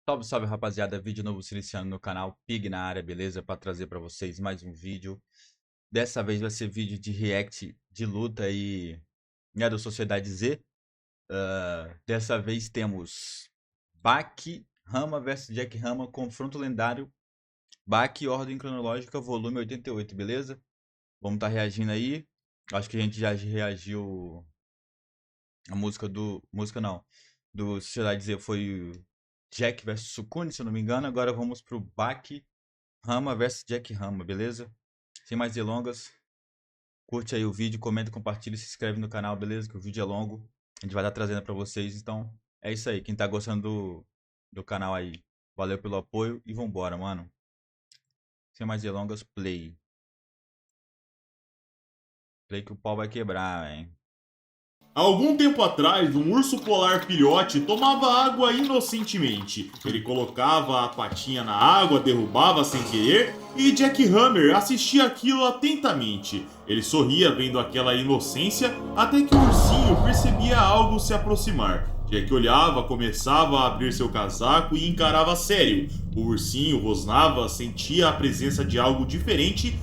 Salve, salve, rapaziada. Vídeo novo se iniciando no canal Pig na área, beleza? Para trazer para vocês mais um vídeo. Dessa vez vai ser vídeo de react de luta e do Sociedade Z. Dessa vez temos Baki Rama versus Jack Rama, confronto lendário. Baki Ordem Cronológica, volume 88, beleza? Vamos estar reagindo aí. Acho que a gente já reagiu. A música do. Música não. Do Sociedade Z foi Jack vs Sukune, se eu não me engano. Agora vamos pro Baki Rama vs Jack Rama, beleza? Sem mais delongas, curte aí o vídeo, comenta, compartilha e se inscreve no canal, beleza? Que o vídeo é longo, a gente vai estar trazendo pra vocês, então é isso aí. Quem tá gostando do canal aí, valeu pelo apoio e vambora, mano. Sem mais delongas, play. Play que o pau vai quebrar, hein? Há algum tempo atrás, um urso polar filhote tomava água inocentemente. Ele colocava a patinha na água, derrubava sem querer e Jack Hammer assistia aquilo atentamente. Ele sorria vendo aquela inocência até que o ursinho percebia algo se aproximar. Jack olhava, começava a abrir seu casaco e encarava sério. O ursinho rosnava, sentia a presença de algo diferente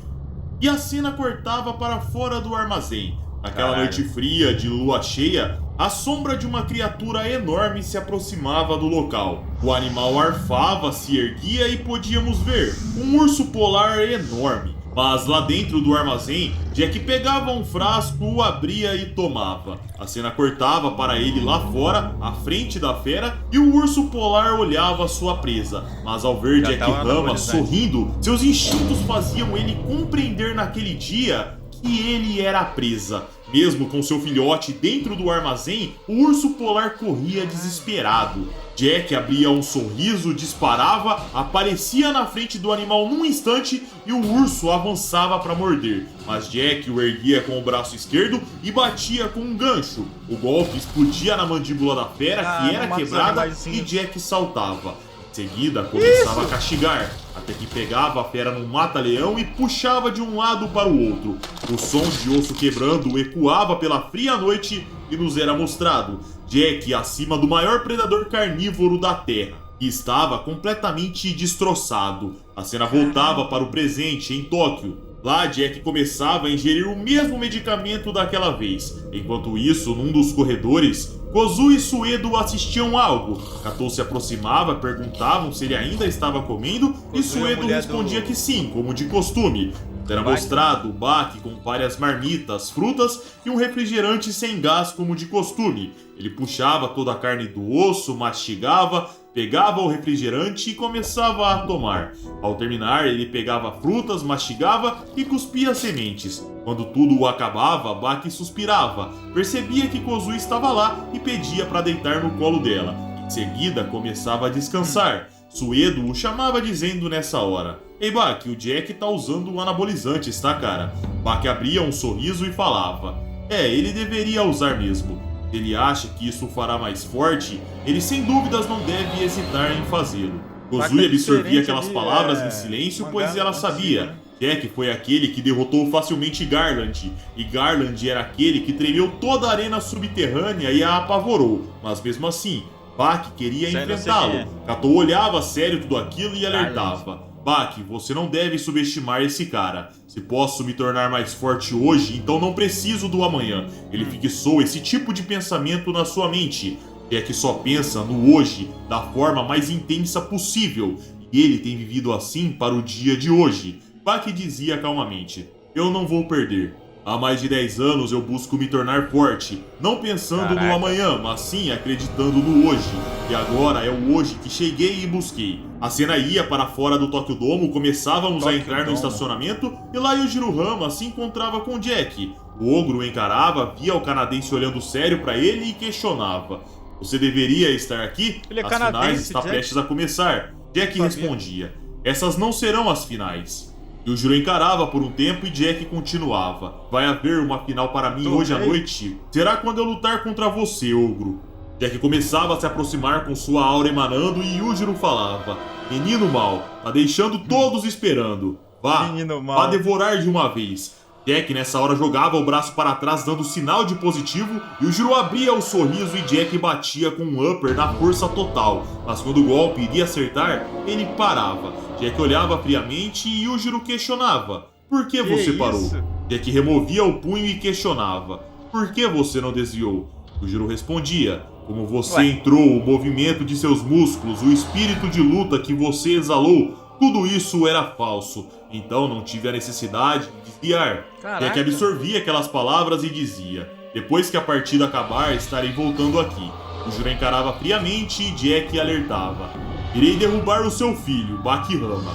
e a cena cortava para fora do armazém. Naquela noite fria de lua cheia, a sombra de uma criatura enorme se aproximava do local. O animal arfava, se erguia e podíamos ver um urso polar enorme. Mas lá dentro do armazém, Jack pegava um frasco, o abria e tomava. A cena cortava para ele lá fora, à frente da fera, e o urso polar olhava sua presa. Mas ao ver Jack Rama sorrindo, seus instintos faziam ele compreender naquele dia que ele era a presa. Mesmo com seu filhote dentro do armazém, o urso polar corria desesperado. Jack abria um sorriso, disparava, aparecia na frente do animal num instante e o urso avançava para morder. Mas Jack o erguia com o braço esquerdo e batia com um gancho. O golpe explodia na mandíbula da fera, que era quebrada, e Jack saltava. Em seguida, começava a castigar, até que pegava a fera num mata-leão e puxava de um lado para o outro. O som de osso quebrando ecoava pela fria noite e nos era mostrado Jack acima do maior predador carnívoro da Terra, que estava completamente destroçado. A cena voltava para o presente, em Tóquio. Lá, Jack começava a ingerir o mesmo medicamento daquela vez. Enquanto isso, num dos corredores, Kozu e Suedo assistiam algo. Katou se aproximava, perguntavam se ele ainda estava comendo e Suedo respondia que sim, como de costume. Era mostrado o Baki com várias marmitas, frutas e um refrigerante sem gás como de costume. Ele puxava toda a carne do osso, mastigava, pegava o refrigerante e começava a tomar. Ao terminar, ele pegava frutas, mastigava e cuspia sementes. Quando tudo acabava, Baki suspirava, percebia que Kozu estava lá e pedia para deitar no colo dela. Em seguida, começava a descansar. Suedo o chamava dizendo nessa hora: "Ei Baki, o Jack tá usando anabolizantes, tá cara?" Baki abria um sorriso e falava: ele deveria usar mesmo. Se ele acha que isso o fará mais forte, ele sem dúvidas não deve hesitar em fazê-lo." Kozu absorvia aquelas palavras em silêncio, pois ela sabia. Jack foi aquele que derrotou facilmente Garland, e Garland era aquele que tremeu toda a arena subterrânea e a apavorou, mas mesmo assim, Baki queria enfrentá-lo. Katou olhava a sério tudo aquilo e alertava: "Baki, você não deve subestimar esse cara. Se posso me tornar mais forte hoje, então não preciso do amanhã." Ele fixou esse tipo de pensamento na sua mente. Jack só pensa no hoje da forma mais intensa possível, e ele tem vivido assim para o dia de hoje. Baki dizia calmamente: "Eu não vou perder. Há mais de 10 anos eu busco me tornar forte, não pensando no amanhã, mas sim acreditando no hoje. E agora é o hoje que cheguei e busquei." A cena ia para fora do Tokyo Dome, começávamos a entrar no estacionamento e lá Yujiro Hama se encontrava com Jack. O ogro o encarava, via o canadense olhando sério para ele e questionava: "Você deveria estar aqui? As finais está prestes a começar." Jack respondia: "Essas não serão as finais." Yujiro encarava por um tempo e Jack continuava: "Vai haver uma final para mim hoje à noite? Será quando eu lutar contra você, ogro." Jack começava a se aproximar com sua aura emanando e Yujiro falava: "Menino mau, tá deixando todos esperando. Vá devorar de uma vez." Jack nessa hora jogava o braço para trás dando sinal de positivo e o Jiro abria o sorriso e Jack batia com um upper na força total, mas quando o golpe iria acertar, ele parava. Jack olhava friamente e o Jiro questionava: "Por que você parou?" isso? Jack removia o punho e questionava: "Por que você não desviou?" O Jiro respondia: "Como você entrou, o movimento de seus músculos, o espírito de luta que você exalou, tudo isso era falso, então não tive a necessidade de desviar." Caraca. Jack absorvia aquelas palavras e dizia: "Depois que a partida acabar, estarei voltando aqui." O Jiro encarava friamente e Jack alertava: "Irei derrubar o seu filho, Bakihama."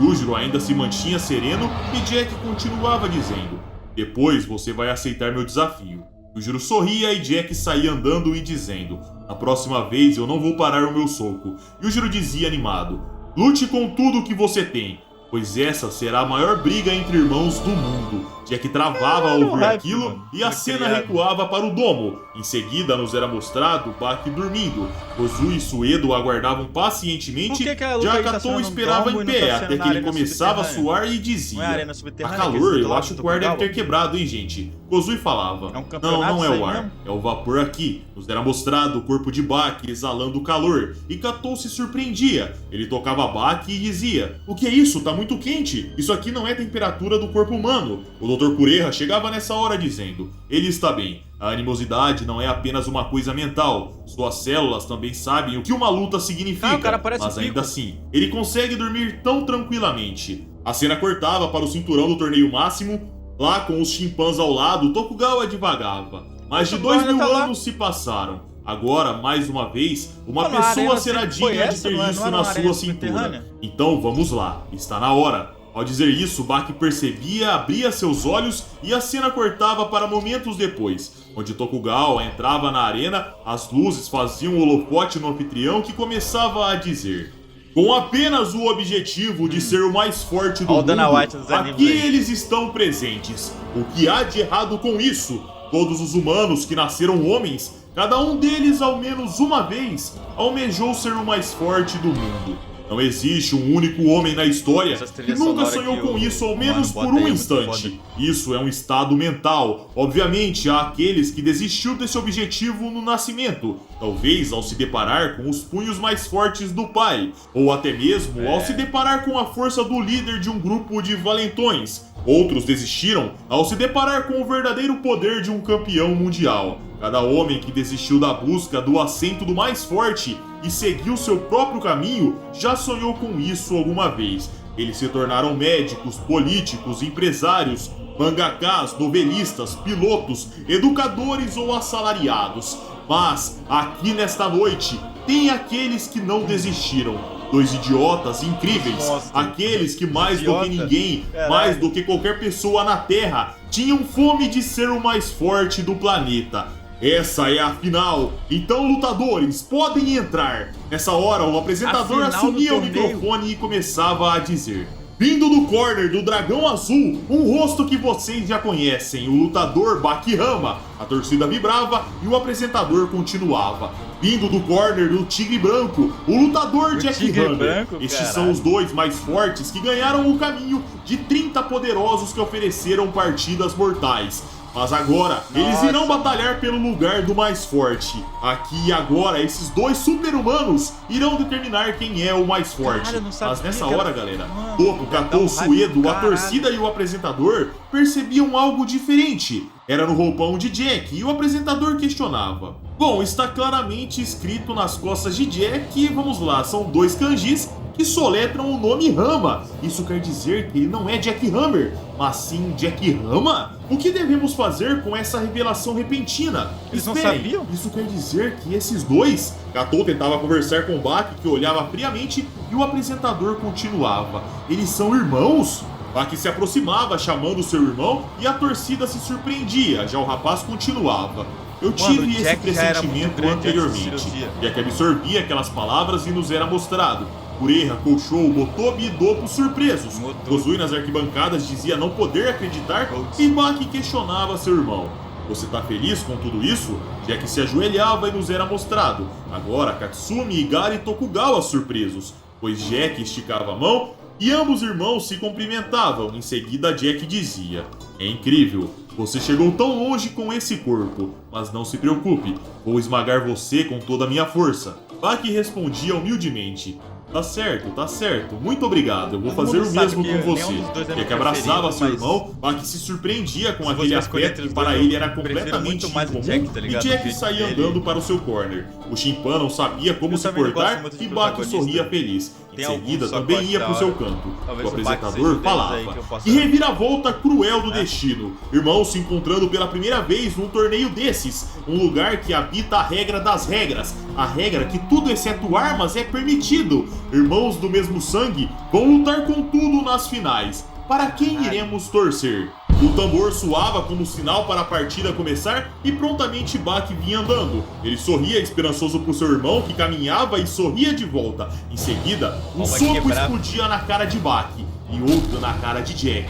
Yujiro ainda se mantinha sereno e Jack continuava dizendo: "Depois você vai aceitar meu desafio." Yujiro sorria e Jack saía andando e dizendo: "Na próxima vez eu não vou parar o meu soco." Yujiro dizia animado: "Lute com tudo que você tem, pois essa será a maior briga entre irmãos do mundo." Jack travava ao ouvir aquilo e a cena recuava para o domo. Em seguida nos era mostrado Baki dormindo. Kozu e Suedo aguardavam pacientemente. Já Katou esperava em pé até que ele começava a suar e dizia: "A calor, eu acho que o ar deve ter quebrado, hein, gente?" Kozui falava: Não é o ar, é o vapor aqui." Nos era mostrado o corpo de Baki exalando calor e Katou se surpreendia. Ele tocava Baki e dizia: "O que é isso? Tá muito quente. Isso aqui não é a temperatura do corpo humano." O Dr. Kureha chegava nessa hora dizendo: "Ele está bem. A animosidade não é apenas uma coisa mental. Suas células também sabem o que uma luta significa, mas ainda assim, ele consegue dormir tão tranquilamente." A cena cortava para o cinturão do torneio máximo. Lá com os chimpanzés ao lado, Tokugawa divagava. Mais de 2000 anos se passaram. Agora, mais uma vez, uma pessoa será digna de ter isso na sua cintura. Então vamos lá, está na hora. Ao dizer isso, Baki percebia, abria seus olhos e a cena cortava para momentos depois, onde Tokugawa entrava na arena, as luzes faziam um holofote no anfitrião que começava a dizer: "Com apenas o objetivo de ser o mais forte do mundo, aqui eles estão presentes. O que há de errado com isso? Todos os humanos que nasceram homens, cada um deles ao menos uma vez, almejou ser o mais forte do mundo. Não existe um único homem na história que nunca sonhou com isso ao menos por um instante. Isso é um estado mental. Obviamente, há aqueles que desistiu desse objetivo no nascimento, talvez ao se deparar com os punhos mais fortes do pai, ou até mesmo ao se deparar com a força do líder de um grupo de valentões. Outros desistiram ao se deparar com o verdadeiro poder de um campeão mundial. Cada homem que desistiu da busca do assento do mais forte e seguiu seu próprio caminho já sonhou com isso alguma vez. Eles se tornaram médicos, políticos, empresários, mangakás, novelistas, pilotos, educadores ou assalariados. Mas, aqui nesta noite, tem aqueles que não desistiram. Dois idiotas incríveis, aqueles que mais do que ninguém, mais do que qualquer pessoa na Terra, tinham fome de ser o mais forte do planeta. Essa é a final, então lutadores, podem entrar. Nessa hora, o apresentador assumia o microfone e começava a dizer: "Vindo do corner do Dragão Azul, um rosto que vocês já conhecem, o lutador Bakihama." A torcida vibrava e o apresentador continuava: "Vindo do corner do Tigre Branco, o lutador Jack Hammer. Estes são os dois mais fortes que ganharam o caminho de 30 poderosos que ofereceram partidas mortais. Mas agora, eles irão batalhar pelo lugar do mais forte. Aqui e agora, esses dois super-humanos irão determinar quem é o mais forte." Mas nessa hora, galera, Toku, Katou, Suedo, a torcida e o apresentador percebiam algo diferente. Era no roupão de Jack e o apresentador questionava: "Bom, está claramente escrito nas costas de Jack, vamos lá, são dois kanjis que soletram o nome Hama. Isso quer dizer que ele não é Jack Hammer, mas sim Jack Hama? O que devemos fazer com essa revelação repentina?" Eles não sabiam? Isso quer dizer que esses dois... Katou tentava conversar com Baki, que olhava friamente, e o apresentador continuava: "Eles são irmãos?" Baki se aproximava, chamando seu irmão, e a torcida se surpreendia. Já o rapaz continuava: "Eu tive esse pressentimento anteriormente." Jack absorvia aquelas palavras e nos era mostrado. Kureha, Koushou, Motobi e Doppo surpresos. Kozui nas arquibancadas dizia não poder acreditar e Baki questionava seu irmão: "Você tá feliz com tudo isso?" Jack se ajoelhava e nos era mostrado. Agora Katsumi, Igara e Tokugawa surpresos, pois Jack esticava a mão e ambos irmãos se cumprimentavam. Em seguida Jack dizia: É incrível. Você chegou tão longe com esse corpo, mas não se preocupe, vou esmagar você com toda a minha força. Baki respondia humildemente. Tá certo, muito obrigado, eu vou fazer o mesmo com você. Jack abraçava seu irmão, Baki se surpreendia com aquele afeto que para ele era completamente incomum, e Jack saía andando para o seu corner. O Shinpan não sabia como se portar e Baki sorria feliz. Em seguida, também ia para o seu canto. O apresentador falava. E reviravolta cruel do destino. Irmãos se encontrando pela primeira vez num torneio desses. Um lugar que habita a regra das regras. A regra que tudo exceto armas é permitido. Irmãos do mesmo sangue vão lutar com tudo nas finais. Para quem iremos torcer? O tambor soava como sinal para a partida começar e prontamente Baki vinha andando. Ele sorria esperançoso para o seu irmão que caminhava e sorria de volta. Em seguida, um soco explodia na cara de Baki e outro na cara de Jack.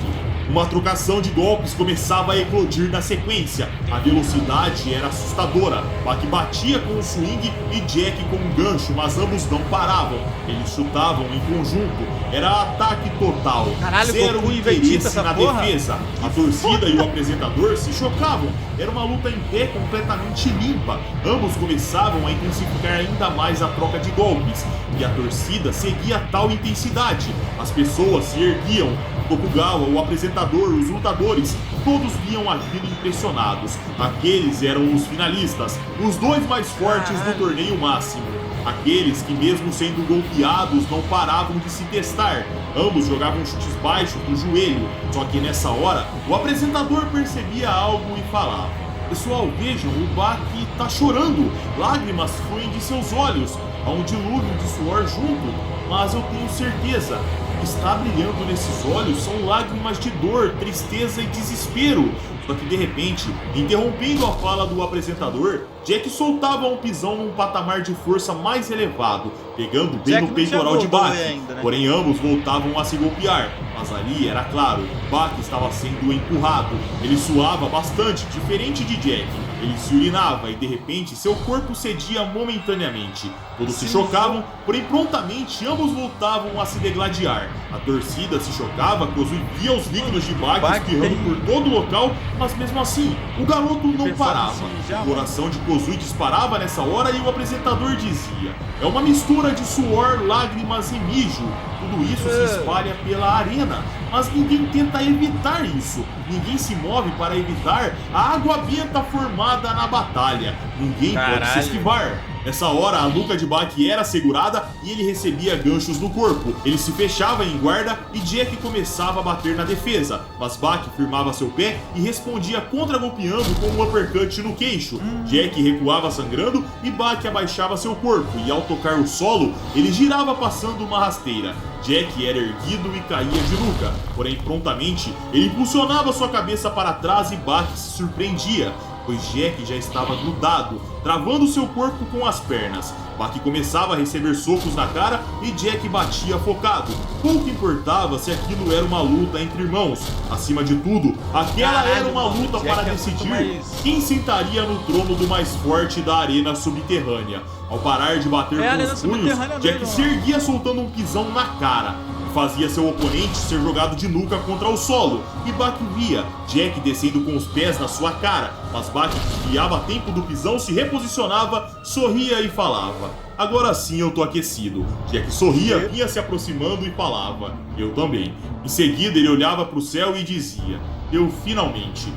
Uma trocação de golpes começava a eclodir na sequência. A velocidade era assustadora. Baki batia com o swing e Jack com um gancho, mas ambos não paravam. Eles chutavam em conjunto. Era ataque total. Caralho, zero Goku interesse na porra. defesa. A torcida e o apresentador se chocavam. Era uma luta em pé completamente limpa. Ambos começavam a intensificar ainda mais a troca de golpes. E a torcida seguia tal intensidade. As pessoas se erguiam. Tokugawa, o apresentador, os lutadores, todos viam aquilo impressionados. Aqueles eram os finalistas, os dois mais fortes do torneio máximo. Aqueles que mesmo sendo golpeados não paravam de se testar. Ambos jogavam chutes baixos do joelho, só que nessa hora o apresentador percebia algo e falava: pessoal, vejam, o Baki tá chorando, lágrimas fluem de seus olhos, há um dilúvio de suor junto, mas eu tenho certeza, o que está brilhando nesses olhos são lágrimas de dor, tristeza e desespero. Só que de repente, interrompendo a fala do apresentador, Jack soltava um pisão num patamar de força mais elevado, pegando bem no peitoral de Baki. Ainda, né? Porém, ambos voltavam a se golpear, mas ali era claro, Baki estava sendo empurrado. Ele suava bastante, diferente de Jack. Ele se urinava e de repente seu corpo cedia momentaneamente. Todos se chocavam, porém prontamente ambos voltavam a se degladiar. A torcida se chocava, Kozui via os líquidos de Baki espirrando por todo o local, mas mesmo assim, o garoto não parava. O coração de Kozui disparava nessa hora e o apresentador dizia: é uma mistura de suor, lágrimas e mijo. Tudo isso se espalha pela arena, mas ninguém tenta evitar isso. Ninguém se move para evitar a água benta formada na batalha. Ninguém pode se esquivar. Nessa hora, a nuca de Baki era segurada e ele recebia ganchos no corpo. Ele se fechava em guarda e Jack começava a bater na defesa, mas Baki firmava seu pé e respondia contra-golpeando com um uppercut no queixo. Jack recuava sangrando e Baki abaixava seu corpo e ao tocar o solo, ele girava passando uma rasteira. Jack era erguido e caía de nuca, porém prontamente ele impulsionava sua cabeça para trás e Baki se surpreendia, pois Jack já estava grudado, travando seu corpo com as pernas. Baki começava a receber socos na cara e Jack batia focado. Pouco importava se aquilo era uma luta entre irmãos. Acima de tudo, aquela era uma luta para decidir quem sentaria no trono do mais forte da arena subterrânea. Ao parar de bater com os punhos, Jack se erguia soltando um pisão na cara. Fazia seu oponente ser jogado de nuca contra o solo, e Baki via Jack descendo com os pés na sua cara, mas Baki, que desviava a tempo do pisão, se reposicionava, sorria e falava: agora sim eu tô aquecido. Jack sorria, vinha se aproximando e falava: eu também. Em seguida ele olhava para o céu e dizia: eu finalmente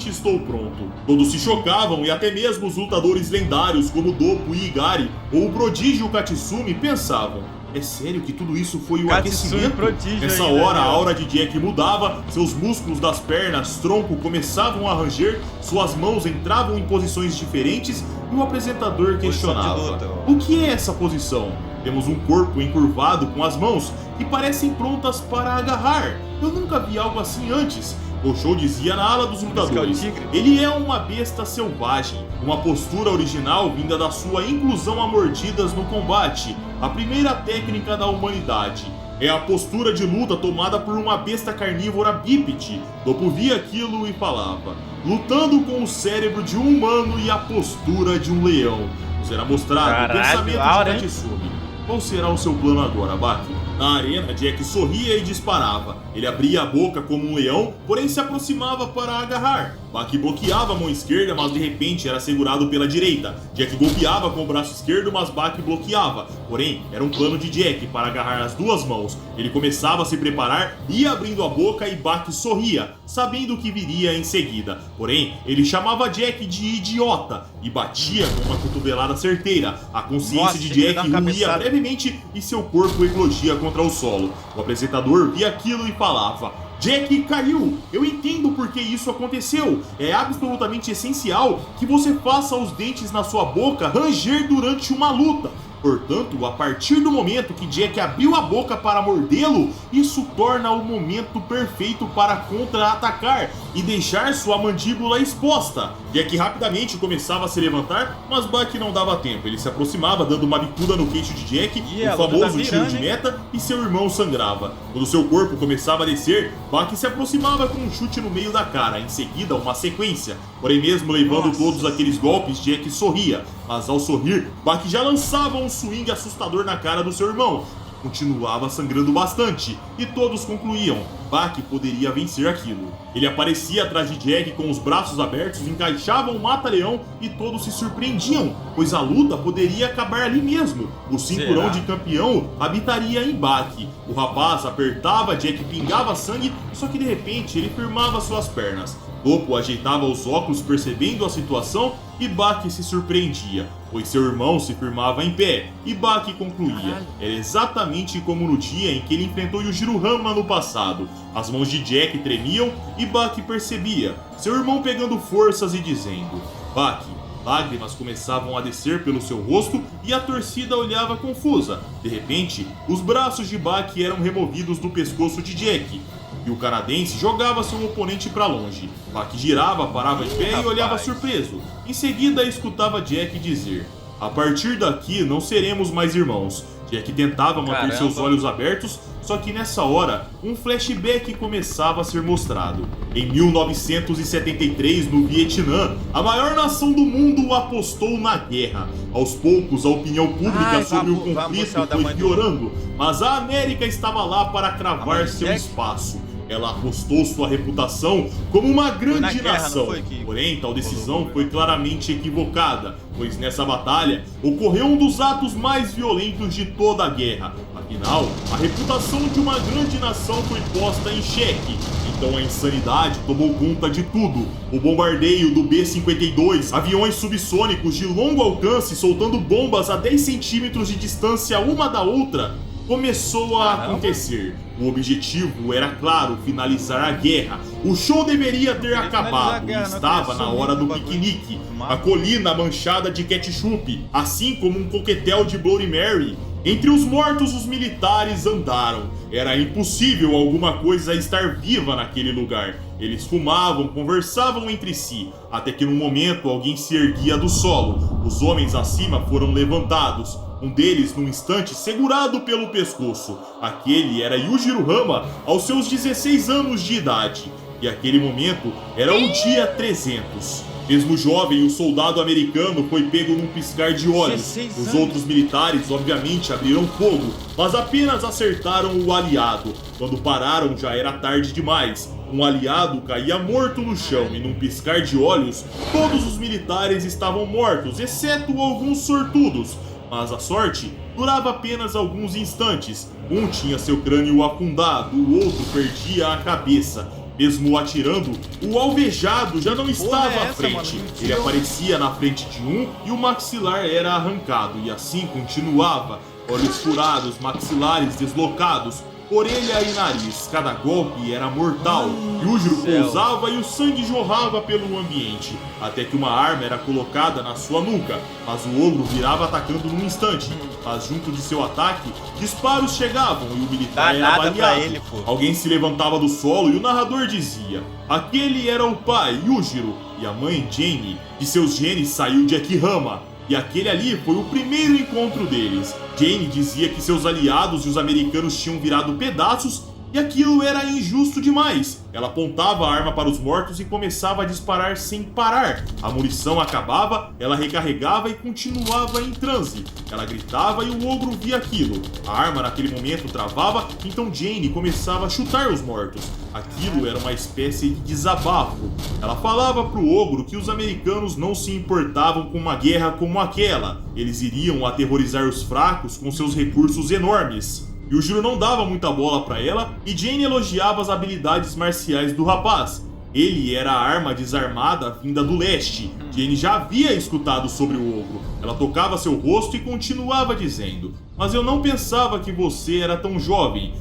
estou pronto. Todos se chocavam e até mesmo os lutadores lendários como Doppo e Igari ou o prodígio Katsumi pensavam: é sério que tudo isso foi o aquecimento? Nessa hora, a aura de Jack mudava, seus músculos das pernas, tronco começavam a ranger, suas mãos entravam em posições diferentes e o apresentador questionava: o que é essa posição? Temos um corpo encurvado com as mãos que parecem prontas para agarrar. Eu nunca vi algo assim antes. O show dizia na ala dos lutadores: ele é uma besta selvagem, uma postura original vinda da sua inclusão a mordidas no combate, a primeira técnica da humanidade. É a postura de luta tomada por uma besta carnívora bípede. Doppo via aquilo e falava: lutando com o cérebro de um humano e a postura de um leão. Nos era mostrado o pensamento de Katsumi. Qual será o seu plano agora, Baki? Na arena, Jack sorria e disparava. Ele abria a boca como um leão, porém se aproximava para agarrar. Baki bloqueava a mão esquerda, mas de repente era segurado pela direita. Jack golpeava com o braço esquerdo, mas Baki bloqueava. Porém, era um plano de Jack para agarrar as duas mãos. Ele começava a se preparar, ia abrindo a boca e Baki sorria, sabendo o que viria em seguida. Porém, ele chamava Jack de idiota e batia com uma cotovelada certeira. A consciência de Jack ruía brevemente e seu corpo eclodia contra o solo. O apresentador via aquilo e falava: Jack caiu! Eu entendo por que isso aconteceu. É absolutamente essencial que você faça os dentes na sua boca ranger durante uma luta. Portanto, a partir do momento que Jack abriu a boca para mordê-lo, isso torna o momento perfeito para contra-atacar e deixar sua mandíbula exposta. Jack rapidamente começava a se levantar, mas Baki não dava tempo. Ele se aproximava, dando uma bicuda no queixo de Jack, o famoso tiro de meta, e seu irmão sangrava. Quando seu corpo começava a descer, Baki se aproximava com um chute no meio da cara, em seguida uma sequência. Porém, mesmo levando todos aqueles golpes, Jack sorria. Mas ao sorrir, Baki já lançava um swing assustador na cara do seu irmão. Continuava sangrando bastante, e todos concluíam: Baki poderia vencer aquilo. Ele aparecia atrás de Jack com os braços abertos, encaixava um mata-leão e todos se surpreendiam, pois a luta poderia acabar ali mesmo. O cinturão de campeão habitaria em Baki. O rapaz apertava Jack e pingava sangue, só que de repente ele firmava suas pernas. Topo ajeitava os óculos percebendo a situação e Baki se surpreendia, pois seu irmão se firmava em pé, e Baki concluía: era exatamente como no dia em que ele enfrentou Yujiro Hama no passado. As mãos de Jack tremiam e Baki percebia seu irmão pegando forças e dizendo: Baki. Lágrimas começavam a descer pelo seu rosto e a torcida olhava confusa. De repente, os braços de Baki eram removidos do pescoço de Jack, e o canadense jogava seu oponente para longe. Baki girava, parava em pé e olhava surpreso. Em seguida, escutava Jack dizer: a partir daqui não seremos mais irmãos. Jack tentava manter seus olhos abertos, só que nessa hora, um flashback começava a ser mostrado. Em 1973, no Vietnã, a maior nação do mundo apostou na guerra. Aos poucos, a opinião pública sobre o conflito foi piorando, mas a América estava lá para cravar seu espaço. Ela apostou sua reputação como uma grande nação. Porém, tal decisão foi claramente equivocada, pois nessa batalha ocorreu um dos atos mais violentos de toda a guerra. Afinal, a reputação de uma grande nação foi posta em xeque. Então a insanidade tomou conta de tudo. O bombardeio do B-52, aviões subsônicos de longo alcance soltando bombas a 10 centímetros de distância uma da outra, começou a acontecer. O objetivo era claro: finalizar a guerra. O show deveria ter acabado e estava na hora do piquenique. A colina manchada de ketchup, assim como um coquetel de Bloody Mary. Entre os mortos, os militares andaram. Era impossível alguma coisa estar viva naquele lugar. Eles fumavam, conversavam entre si, até que num momento alguém se erguia do solo. Os homens acima foram levantados. Um deles, num instante, segurado pelo pescoço. Aquele era Yujiro Hama, aos seus 16 anos de idade. E aquele momento era o dia 300. Mesmo jovem, o soldado americano foi pego num piscar de olhos. Os outros militares, obviamente, abriram fogo, mas apenas acertaram o aliado. Quando pararam, já era tarde demais. Um aliado caía morto no chão e, num piscar de olhos, todos os militares estavam mortos, exceto alguns sortudos. Mas a sorte durava apenas alguns instantes. Um tinha seu crânio afundado, o outro perdia a cabeça. Mesmo atirando, o alvejado já não estava à frente. Ele aparecia na frente de um e o maxilar era arrancado. E assim continuava. Olhos furados, maxilares deslocados, orelha e nariz. Cada golpe era mortal. Yujiro pousava e o sangue jorrava pelo ambiente, até que uma arma era colocada na sua nuca. Mas o ogro virava atacando num instante. Mas junto de seu ataque, disparos chegavam e o militar era baleado. Alguém se levantava do solo e o narrador dizia: aquele era o pai, Yujiro, e a mãe, Jane. De seus genes saiu Jack Hama. E aquele ali foi o primeiro encontro deles. Jane dizia que seus aliados e os americanos tinham virado pedaços e aquilo era injusto demais. Ela apontava a arma para os mortos e começava a disparar sem parar. A munição acabava, ela recarregava e continuava em transe. Ela gritava e o ogro via aquilo. A arma naquele momento travava, então Jane começava a chutar os mortos. Aquilo era uma espécie de desabafo. Ela falava pro ogro que os americanos não se importavam com uma guerra como aquela. Eles iriam aterrorizar os fracos com seus recursos enormes. E o Jiro não dava muita bola pra ela, e Jane elogiava as habilidades marciais do rapaz. Ele era a arma desarmada vinda do leste. Jane já havia escutado sobre o ogro. Ela tocava seu rosto e continuava dizendo: "Mas eu não pensava que você era tão jovem.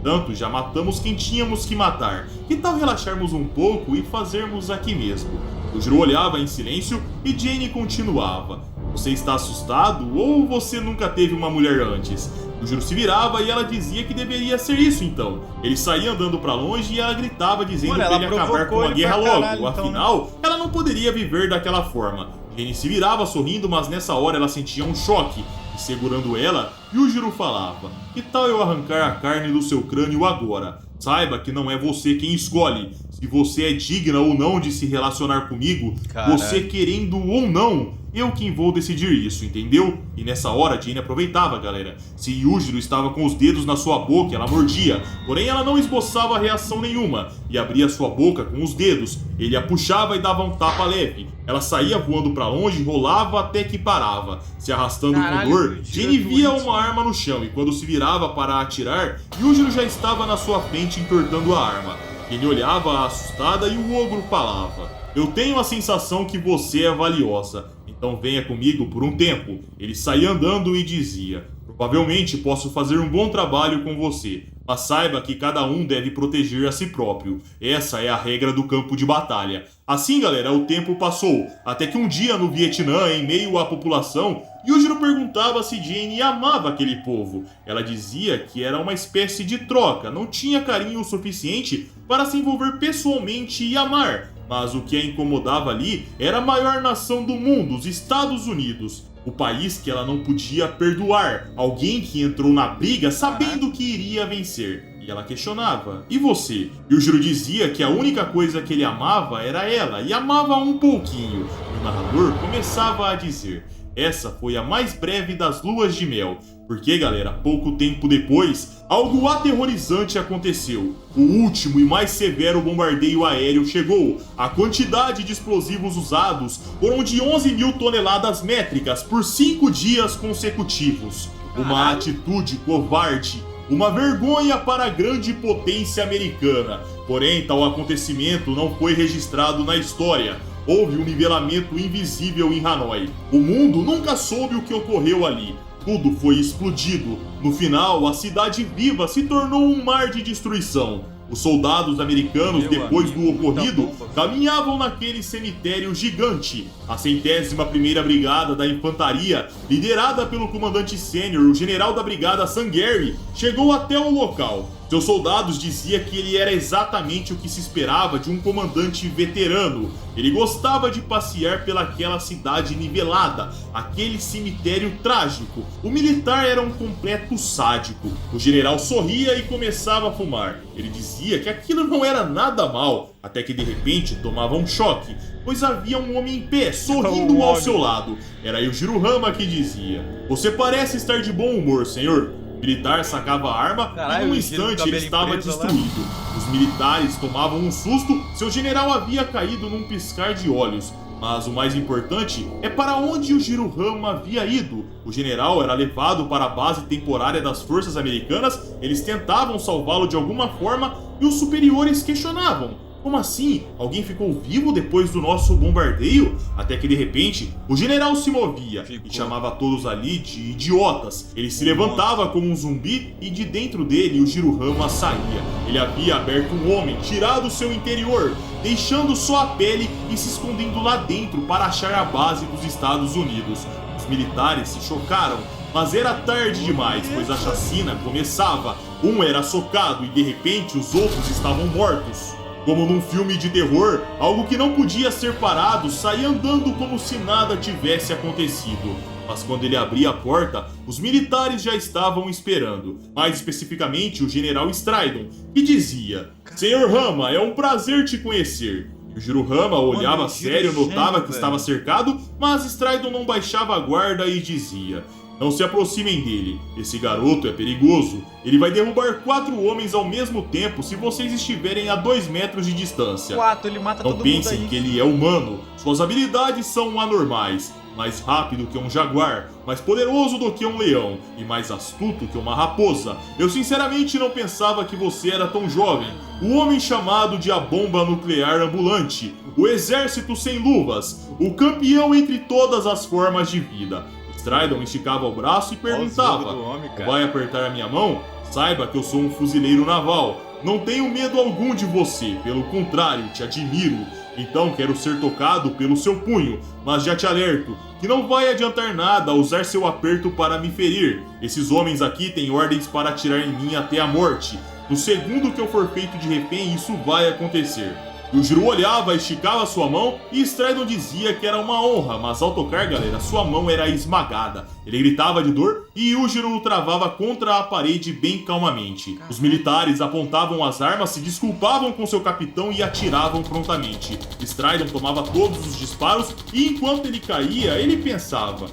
Tanto já matamos quem tínhamos que matar. Que tal relaxarmos um pouco e fazermos aqui mesmo?" O Jiro olhava em silêncio e Jane continuava: "Você está assustado ou você nunca teve uma mulher antes?" O Jiro se virava e ela dizia que deveria ser isso então. Ele saía andando pra longe e ela gritava dizendo pra ele acabar com a guerra logo. Caralho, afinal, ela não poderia viver daquela forma. Jane se virava sorrindo, mas nessa hora ela sentia um choque. E segurando ela, Yujiro falava: "Que tal eu arrancar a carne do seu crânio agora? Saiba que não é você quem escolhe. Se você é digna ou não de se relacionar comigo, você querendo ou não, eu quem vou decidir isso, entendeu?" E nessa hora, Jane aproveitava, galera. Se Yujiro estava com os dedos na sua boca, ela mordia. Porém, ela não esboçava reação nenhuma e abria sua boca com os dedos. Ele a puxava e dava um tapa leve. Ela saía voando pra longe, rolava até que parava. Se arrastando com dor, Jane via uma arma no chão e quando se virava para atirar, Yujiro já estava na sua frente entortando a arma. Jane olhava assustada e o ogro falava: "Eu tenho a sensação que você é valiosa. Então venha comigo por um tempo." Ele saía andando e dizia: "Provavelmente posso fazer um bom trabalho com você, mas saiba que cada um deve proteger a si próprio. Essa é a regra do campo de batalha." Assim, galera, o tempo passou, até que um dia no Vietnã, em meio à população, Yujiro perguntava se Jane amava aquele povo. Ela dizia que era uma espécie de troca, não tinha carinho o suficiente para se envolver pessoalmente e amar. Mas o que a incomodava ali era a maior nação do mundo, os Estados Unidos. O país que ela não podia perdoar. Alguém que entrou na briga sabendo que iria vencer. E ela questionava: "E você?" E o Jiro dizia que a única coisa que ele amava era ela, e amava um pouquinho. E o narrador começava a dizer: "Essa foi a mais breve das luas de mel." Porque, galera, pouco tempo depois, algo aterrorizante aconteceu. O último e mais severo bombardeio aéreo chegou. A quantidade de explosivos usados foram de 11 mil toneladas métricas por 5 dias consecutivos. Uma atitude covarde. Uma vergonha para a grande potência americana. Porém, tal acontecimento não foi registrado na história. Houve um nivelamento invisível em Hanoi. O mundo nunca soube o que ocorreu ali. Tudo foi explodido. No final, a cidade viva se tornou um mar de destruição. Os soldados americanos, depois do ocorrido, caminhavam naquele cemitério gigante. A 101ª Brigada da Infantaria, liderada pelo comandante sênior, o general da brigada Sam Gary, chegou até o local. Seus soldados diziam que ele era exatamente o que se esperava de um comandante veterano. Ele gostava de passear pelaquela cidade nivelada, aquele cemitério trágico. O militar era um completo sádico. O general sorria e começava a fumar. Ele dizia que aquilo não era nada mal, até que de repente tomava um choque, pois havia um homem em pé, sorrindo ao seu lado. Era Yujiro Hama que dizia: "Você parece estar de bom humor, senhor." O militar sacava a arma e num instante ele estava destruído. Os militares tomavam um susto, seu general havia caído num piscar de olhos. Mas o mais importante é para onde o Yujiro Hama havia ido. O general era levado para a base temporária das forças americanas, eles tentavam salvá-lo de alguma forma e os superiores questionavam: "Como assim? Alguém ficou vivo depois do nosso bombardeio?" Até que de repente, o general se movia e chamava todos ali de idiotas. Ele se levantava como um zumbi e de dentro dele o Yujiro Hama saía. Ele havia aberto um homem, tirado seu interior, deixando só a pele e se escondendo lá dentro para achar a base dos Estados Unidos. Os militares se chocaram, mas era tarde demais, pois a chacina começava. Um era socado e de repente os outros estavam mortos. Como num filme de terror, algo que não podia ser parado saía andando como se nada tivesse acontecido. mas quando ele abria a porta, os militares já estavam esperando. Mais especificamente, o general Stridon, que dizia: Senhor Rama, é um prazer te conhecer. O Jirohama olhava sério, notava que estava cercado, mas Stridon não baixava a guarda e dizia: Não se aproximem dele, esse garoto é perigoso. Ele vai derrubar 4 homens ao mesmo tempo se vocês estiverem a 2 metros de distância. 4, ele mata Não todo mundo aí. pensem que ele é humano, suas habilidades são anormais. Mais rápido que um jaguar, mais poderoso do que um leão e mais astuto que uma raposa. Eu sinceramente não pensava que você era tão jovem. O homem chamado de a bomba nuclear ambulante, o exército sem luvas, o campeão entre todas as formas de vida. Stridon esticava o braço e perguntava: Vai apertar a minha mão? Saiba que eu sou um fuzileiro naval. Não tenho medo algum de você, pelo contrário, te admiro. Então quero ser tocado pelo seu punho, mas já te alerto que não vai adiantar nada usar seu aperto para me ferir. Esses homens aqui têm ordens para atirar em mim até a morte. No segundo que eu for feito de refém, isso vai acontecer. E o Jiro olhava, esticava sua mão e Stridon dizia que era uma honra, mas ao tocar, galera, sua mão era esmagada. Ele gritava de dor e Yujiro o travava contra a parede bem calmamente. Os militares apontavam as armas, se desculpavam com seu capitão e atiravam prontamente. Stridon tomava todos os disparos e enquanto ele caía, ele pensava: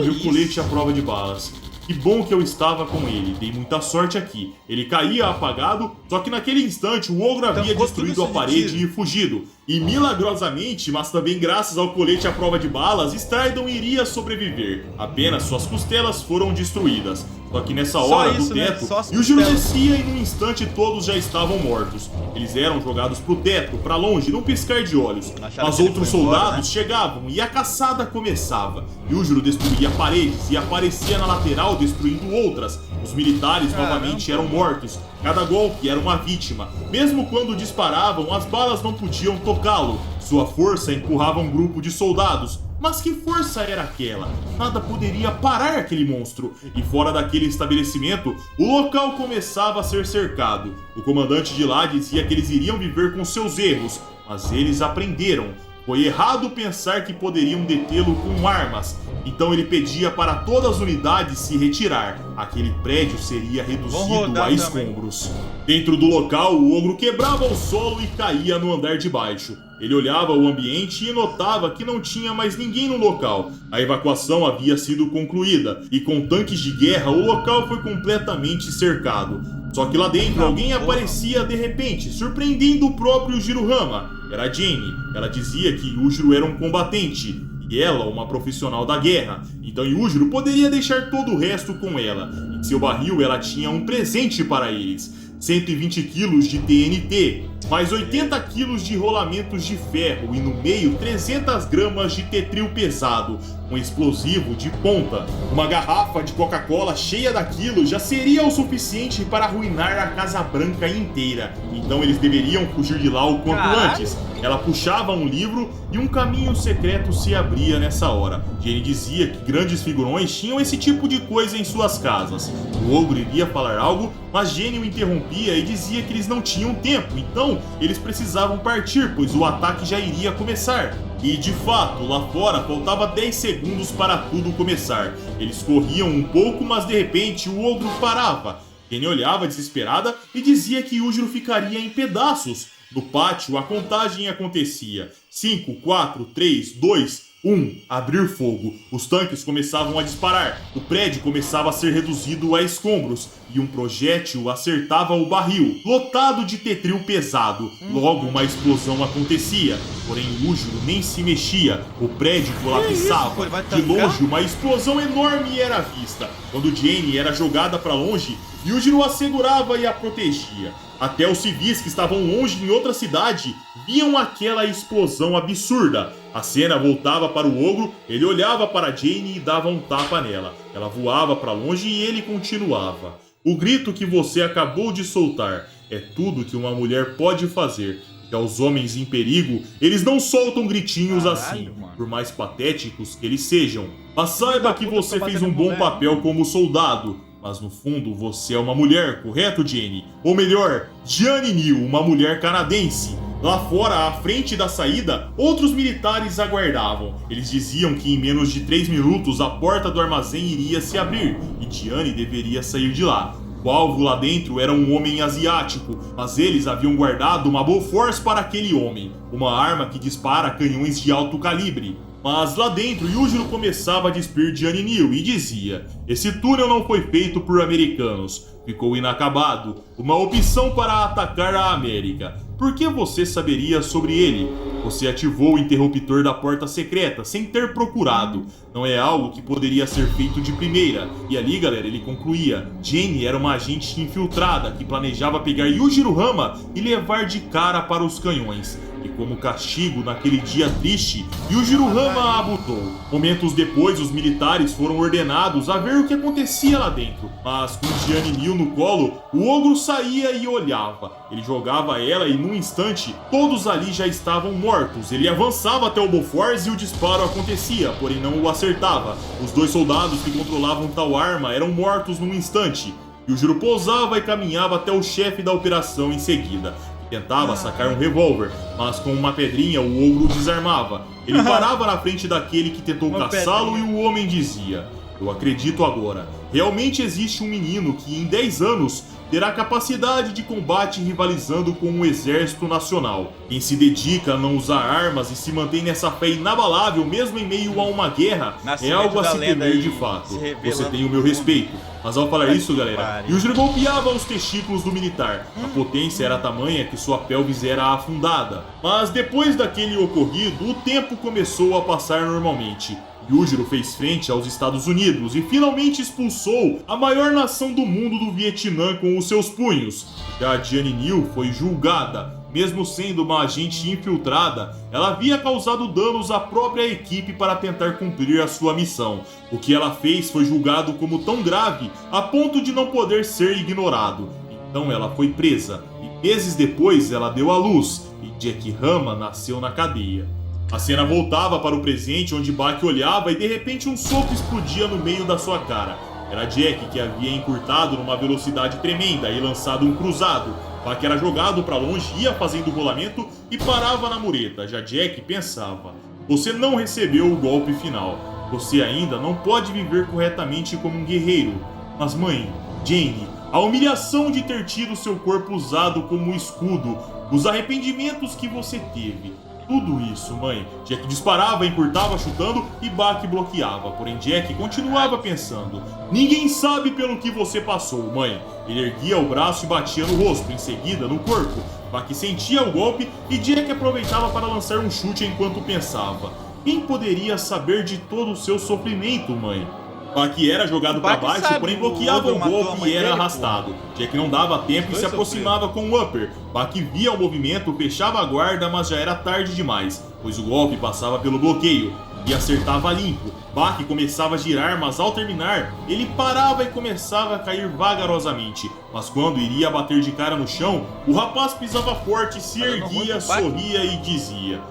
meu colete à prova de balas. Que bom que eu estava com ele, dei muita sorte aqui. Ele caía apagado, só que naquele instante o ogro havia destruído a parede e fugido. E milagrosamente, mas também graças ao colete à prova de balas, Stridon iria sobreviver. Apenas suas costelas foram destruídas. Só que nessa hora do teto, Yujiro descia e num instante todos já estavam mortos. Eles eram jogados pro teto, pra longe, num piscar de olhos. Mas outros soldados chegavam e a caçada começava. Yujiro destruía paredes e aparecia na lateral destruindo outras. Os militares novamente eram mortos. Cada golpe era uma vítima. Mesmo quando disparavam, as balas não podiam tocá-lo. Sua força empurrava um grupo de soldados. Mas que força era aquela? Nada poderia parar aquele monstro. E fora daquele estabelecimento, o local começava a ser cercado. O comandante de lá dizia que eles iriam viver com seus erros, mas eles aprenderam. Foi errado pensar que poderiam detê-lo com armas. Então ele pedia para todas as unidades se retirar. Aquele prédio seria reduzido a escombros. Dentro do local, o ogro quebrava o solo e caía no andar de baixo. Ele olhava o ambiente e notava que não tinha mais ninguém no local. A evacuação havia sido concluída e com tanques de guerra o local foi completamente cercado. Só que lá dentro alguém aparecia de repente, surpreendendo o próprio Jirohama. Era a Jane. Ela dizia que Yujiro era um combatente e ela uma profissional da guerra. Então Yujiro poderia deixar todo o resto com ela. Em seu barril ela tinha um presente para eles: 120 quilos de TNT, mais 80 quilos de rolamentos de ferro e no meio 300 gramas de tetril pesado, um explosivo de ponta. Uma garrafa de Coca-Cola cheia daquilo já seria o suficiente para arruinar a Casa Branca inteira. Então eles deveriam fugir de lá o quanto antes. Ela puxava um livro e um caminho secreto se abria nessa hora. Jane dizia que grandes figurões tinham esse tipo de coisa em suas casas. O ogro iria falar algo, mas Jane o interrompia e dizia que eles não tinham tempo, então eles precisavam partir, pois o ataque já iria começar. E de fato, lá fora faltava 10 segundos para tudo começar. Eles corriam um pouco, mas de repente o ogro parava. Jane olhava desesperada e dizia que Yujiro ficaria em pedaços. No pátio, a contagem acontecia. 5, 4, 3, 2, 1. Abrir fogo. Os tanques começavam a disparar. O prédio começava a ser reduzido a escombros. E um projétil acertava o barril, lotado de tetril pesado. Logo uma explosão acontecia. Porém Yujiro nem se mexia. O prédio colapsava. De longe uma explosão enorme era vista. Quando Jane era jogada para longe, Yujiro a segurava e a protegia. Até os civis que estavam longe em outra cidade viam aquela explosão absurda. A cena voltava para o ogro, ele olhava para Jane e dava um tapa nela. Ela voava para longe e ele continuava. O grito que você acabou de soltar é tudo que uma mulher pode fazer. E aos homens em perigo, eles não soltam gritinhos assim, por mais patéticos que eles sejam. Mas saiba que você fez um bom papel como soldado. Mas no fundo você é uma mulher, correto, Jane? Ou melhor, Jane New, uma mulher canadense. Lá fora, à frente da saída, outros militares aguardavam. Eles diziam que em menos de 3 minutos a porta do armazém iria se abrir e Diane deveria sair de lá. O alvo lá dentro era um homem asiático, mas eles haviam guardado uma Bofors para aquele homem, uma arma que dispara canhões de alto calibre. Mas lá dentro, Yujiro começava a despir Diane Neal e dizia: esse túnel não foi feito por americanos, ficou inacabado, uma opção para atacar a América. Por que você saberia sobre ele? Você ativou o interruptor da porta secreta sem ter procurado. Não é algo que poderia ser feito de primeira. E ali, galera, ele concluía: Jane era uma agente infiltrada que planejava pegar Yujiro Hama e levar de cara para os canhões. E como castigo, naquele dia triste, Yujiro Hama a abutou. Momentos depois, os militares foram ordenados a ver o que acontecia lá dentro. Mas com Diane Neal no colo, o ogro saía e olhava. Ele jogava ela e num instante, todos ali já estavam mortos. Ele avançava até o Bofors e o disparo acontecia, porém não o acertava. Os 2 soldados que controlavam tal arma eram mortos num instante. Yujiro pousava e caminhava até o chefe da operação em seguida. Tentava sacar um revólver, mas com uma pedrinha o ogro desarmava. Ele parava na frente daquele que tentou caçá-lo e o homem dizia: eu acredito agora. Realmente existe um menino que em 10 anos terá capacidade de combate rivalizando com o exército nacional. Quem se dedica a não usar armas e se mantém nessa fé inabalável mesmo em meio a uma guerra é algo a se temer de fato. Você tem o meu respeito. Mas ao falar isso, galera, Yujiro golpeava os testículos do militar. A potência era tamanha que sua pelvis era afundada. Mas depois daquele ocorrido, o tempo começou a passar normalmente. Yujiro fez frente aos Estados Unidos e finalmente expulsou a maior nação do mundo do Vietnã com os seus punhos. Já a Diane Neal foi julgada. Mesmo sendo uma agente infiltrada, ela havia causado danos à própria equipe para tentar cumprir a sua missão. O que ela fez foi julgado como tão grave a ponto de não poder ser ignorado. Então ela foi presa e meses depois ela deu à luz e Jack Hama nasceu na cadeia. A cena voltava para o presente, onde Baki olhava e de repente um soco explodia no meio da sua cara. Era Jack que havia encurtado numa velocidade tremenda e lançado um cruzado. Baki era jogado para longe, ia fazendo o rolamento e parava na mureta. Já Jack pensava: você não recebeu o golpe final. Você ainda não pode viver corretamente como um guerreiro. Mas mãe, Jane, a humilhação de ter tido seu corpo usado como escudo, os arrependimentos que você teve. Tudo isso, mãe. Jack disparava, encurtava, chutando e Baki bloqueava. Porém, Jack continuava pensando: ninguém sabe pelo que você passou, mãe. Ele erguia o braço e batia no rosto, em seguida no corpo. Baki sentia o golpe e Jack aproveitava para lançar um chute enquanto pensava: quem poderia saber de todo o seu sofrimento, mãe? Baki era jogado para baixo, porém bloqueava o golpe e era arrastado. Jack não dava tempo e se aproximava com o upper. Baki via o movimento, fechava a guarda, mas já era tarde demais, pois o golpe passava pelo bloqueio e acertava limpo. Baki começava a girar, mas ao terminar, ele parava e começava a cair vagarosamente. Mas quando iria bater de cara no chão, o rapaz pisava forte, se erguia, sorria e dizia: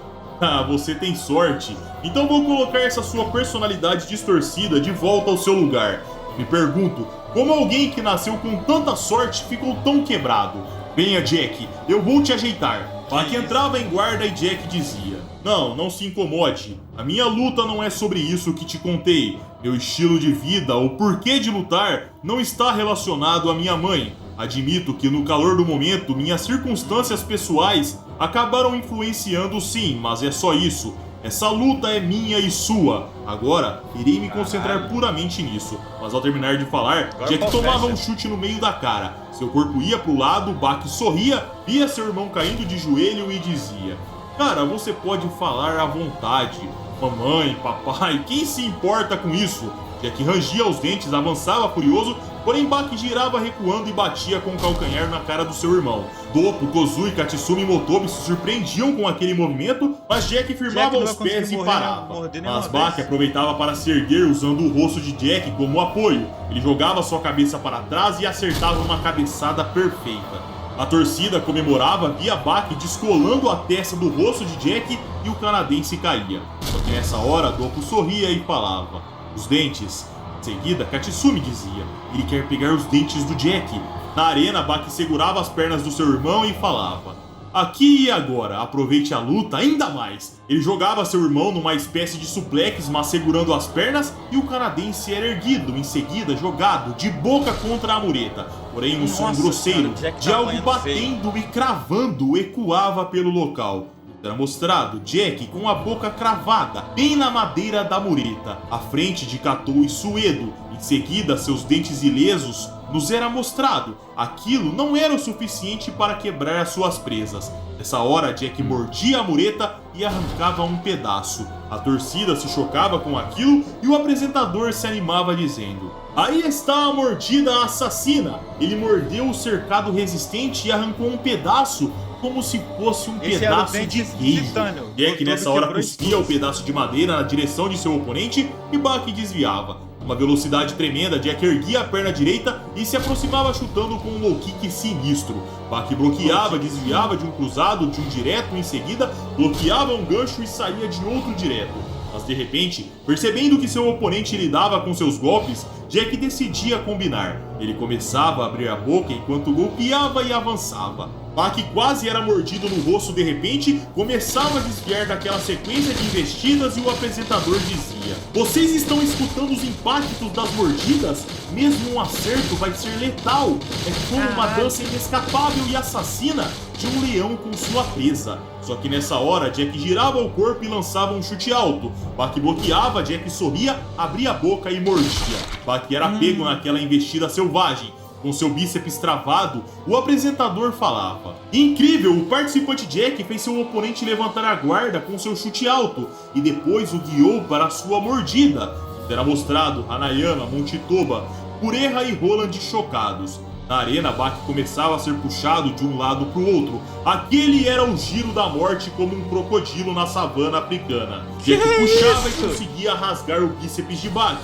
ah, você tem sorte. Então vou colocar essa sua personalidade distorcida de volta ao seu lugar. Me pergunto, como alguém que nasceu com tanta sorte ficou tão quebrado? Venha, Jack, eu vou te ajeitar. Baki entrava em guarda e Jack dizia: não se incomode. A minha luta não é sobre isso que te contei. Meu estilo de vida, o porquê de lutar, não está relacionado à minha mãe. Admito que no calor do momento, minhas circunstâncias pessoais acabaram influenciando sim, mas é só isso. Essa luta é minha e sua. Agora, irei me concentrar puramente nisso. Mas ao terminar de falar, Jack tomava um chute no meio da cara. Seu corpo ia pro lado, Baki sorria, via seu irmão caindo de joelho e dizia: cara, você pode falar à vontade. Mamãe, papai, quem se importa com isso? Jack rangia os dentes, avançava furioso, porém Baki girava recuando e batia com o calcanhar na cara do seu irmão. Doppo, Kozui, Katsumi e Motobi se surpreendiam com aquele movimento, mas Jack firmava os pés e parava. Mas Baki aproveitava para se erguer usando o rosto de Jack como apoio. Ele jogava sua cabeça para trás e acertava uma cabeçada perfeita. A torcida comemorava, via Baki descolando a testa do rosto de Jack e o canadense caía. Só que nessa hora, Doppo sorria e falava: os dentes. Em seguida, Katsumi dizia: ele quer pegar os dentes do Jack. Na arena, Baki segurava as pernas do seu irmão e falava: aqui e agora, aproveite a luta ainda mais. Ele jogava seu irmão numa espécie de suplex, mas segurando as pernas, e o canadense era erguido, em seguida jogado de boca contra a mureta. Porém um som grosseiro, de algo batendo e cravando, ecoava pelo local. Era mostrado Jack com a boca cravada, bem na madeira da mureta, à frente de Katou e Suedo. Em seguida, seus dentes ilesos nos era mostrado. Aquilo não era o suficiente para quebrar as suas presas. Nessa hora, Jack mordia a mureta e arrancava um pedaço. A torcida se chocava com aquilo e o apresentador se animava dizendo: aí está a mordida assassina. Ele mordeu o cercado resistente e arrancou um pedaço como se fosse um pedaço de queijo. Jack nessa hora cuspia o pedaço de madeira na direção de seu oponente e Buck desviava. Uma velocidade tremenda, Jack erguia a perna direita e se aproximava chutando com um low kick sinistro. Buck bloqueava, desviava de um cruzado, de um direto, em seguida bloqueava um gancho e saía de outro direto. Mas de repente, percebendo que seu oponente lidava com seus golpes, Jack decidia combinar. Ele começava a abrir a boca enquanto golpeava e avançava. Buck quase era mordido no rosto de repente, começava a desviar daquela sequência de investidas e o apresentador dizia: vocês estão escutando os impactos das mordidas? Mesmo um acerto vai ser letal. É como uma dança inescapável e assassina de um leão com sua presa. Só que nessa hora, Jack girava o corpo e lançava um chute alto. Buck bloqueava, Jack sorria, abria a boca e mordia. Buck era pego naquela investida selvagem. Com seu bíceps travado, o apresentador falava: incrível, o participante Jack fez seu oponente levantar a guarda com seu chute alto e depois o guiou para a sua mordida. Era mostrado Hanayama, Montitoba, Kureha e Roland chocados. Na arena, Buck começava a ser puxado de um lado para o outro. Aquele era o giro da morte como um crocodilo na savana africana. Jack puxava e conseguia rasgar o bíceps de Buck,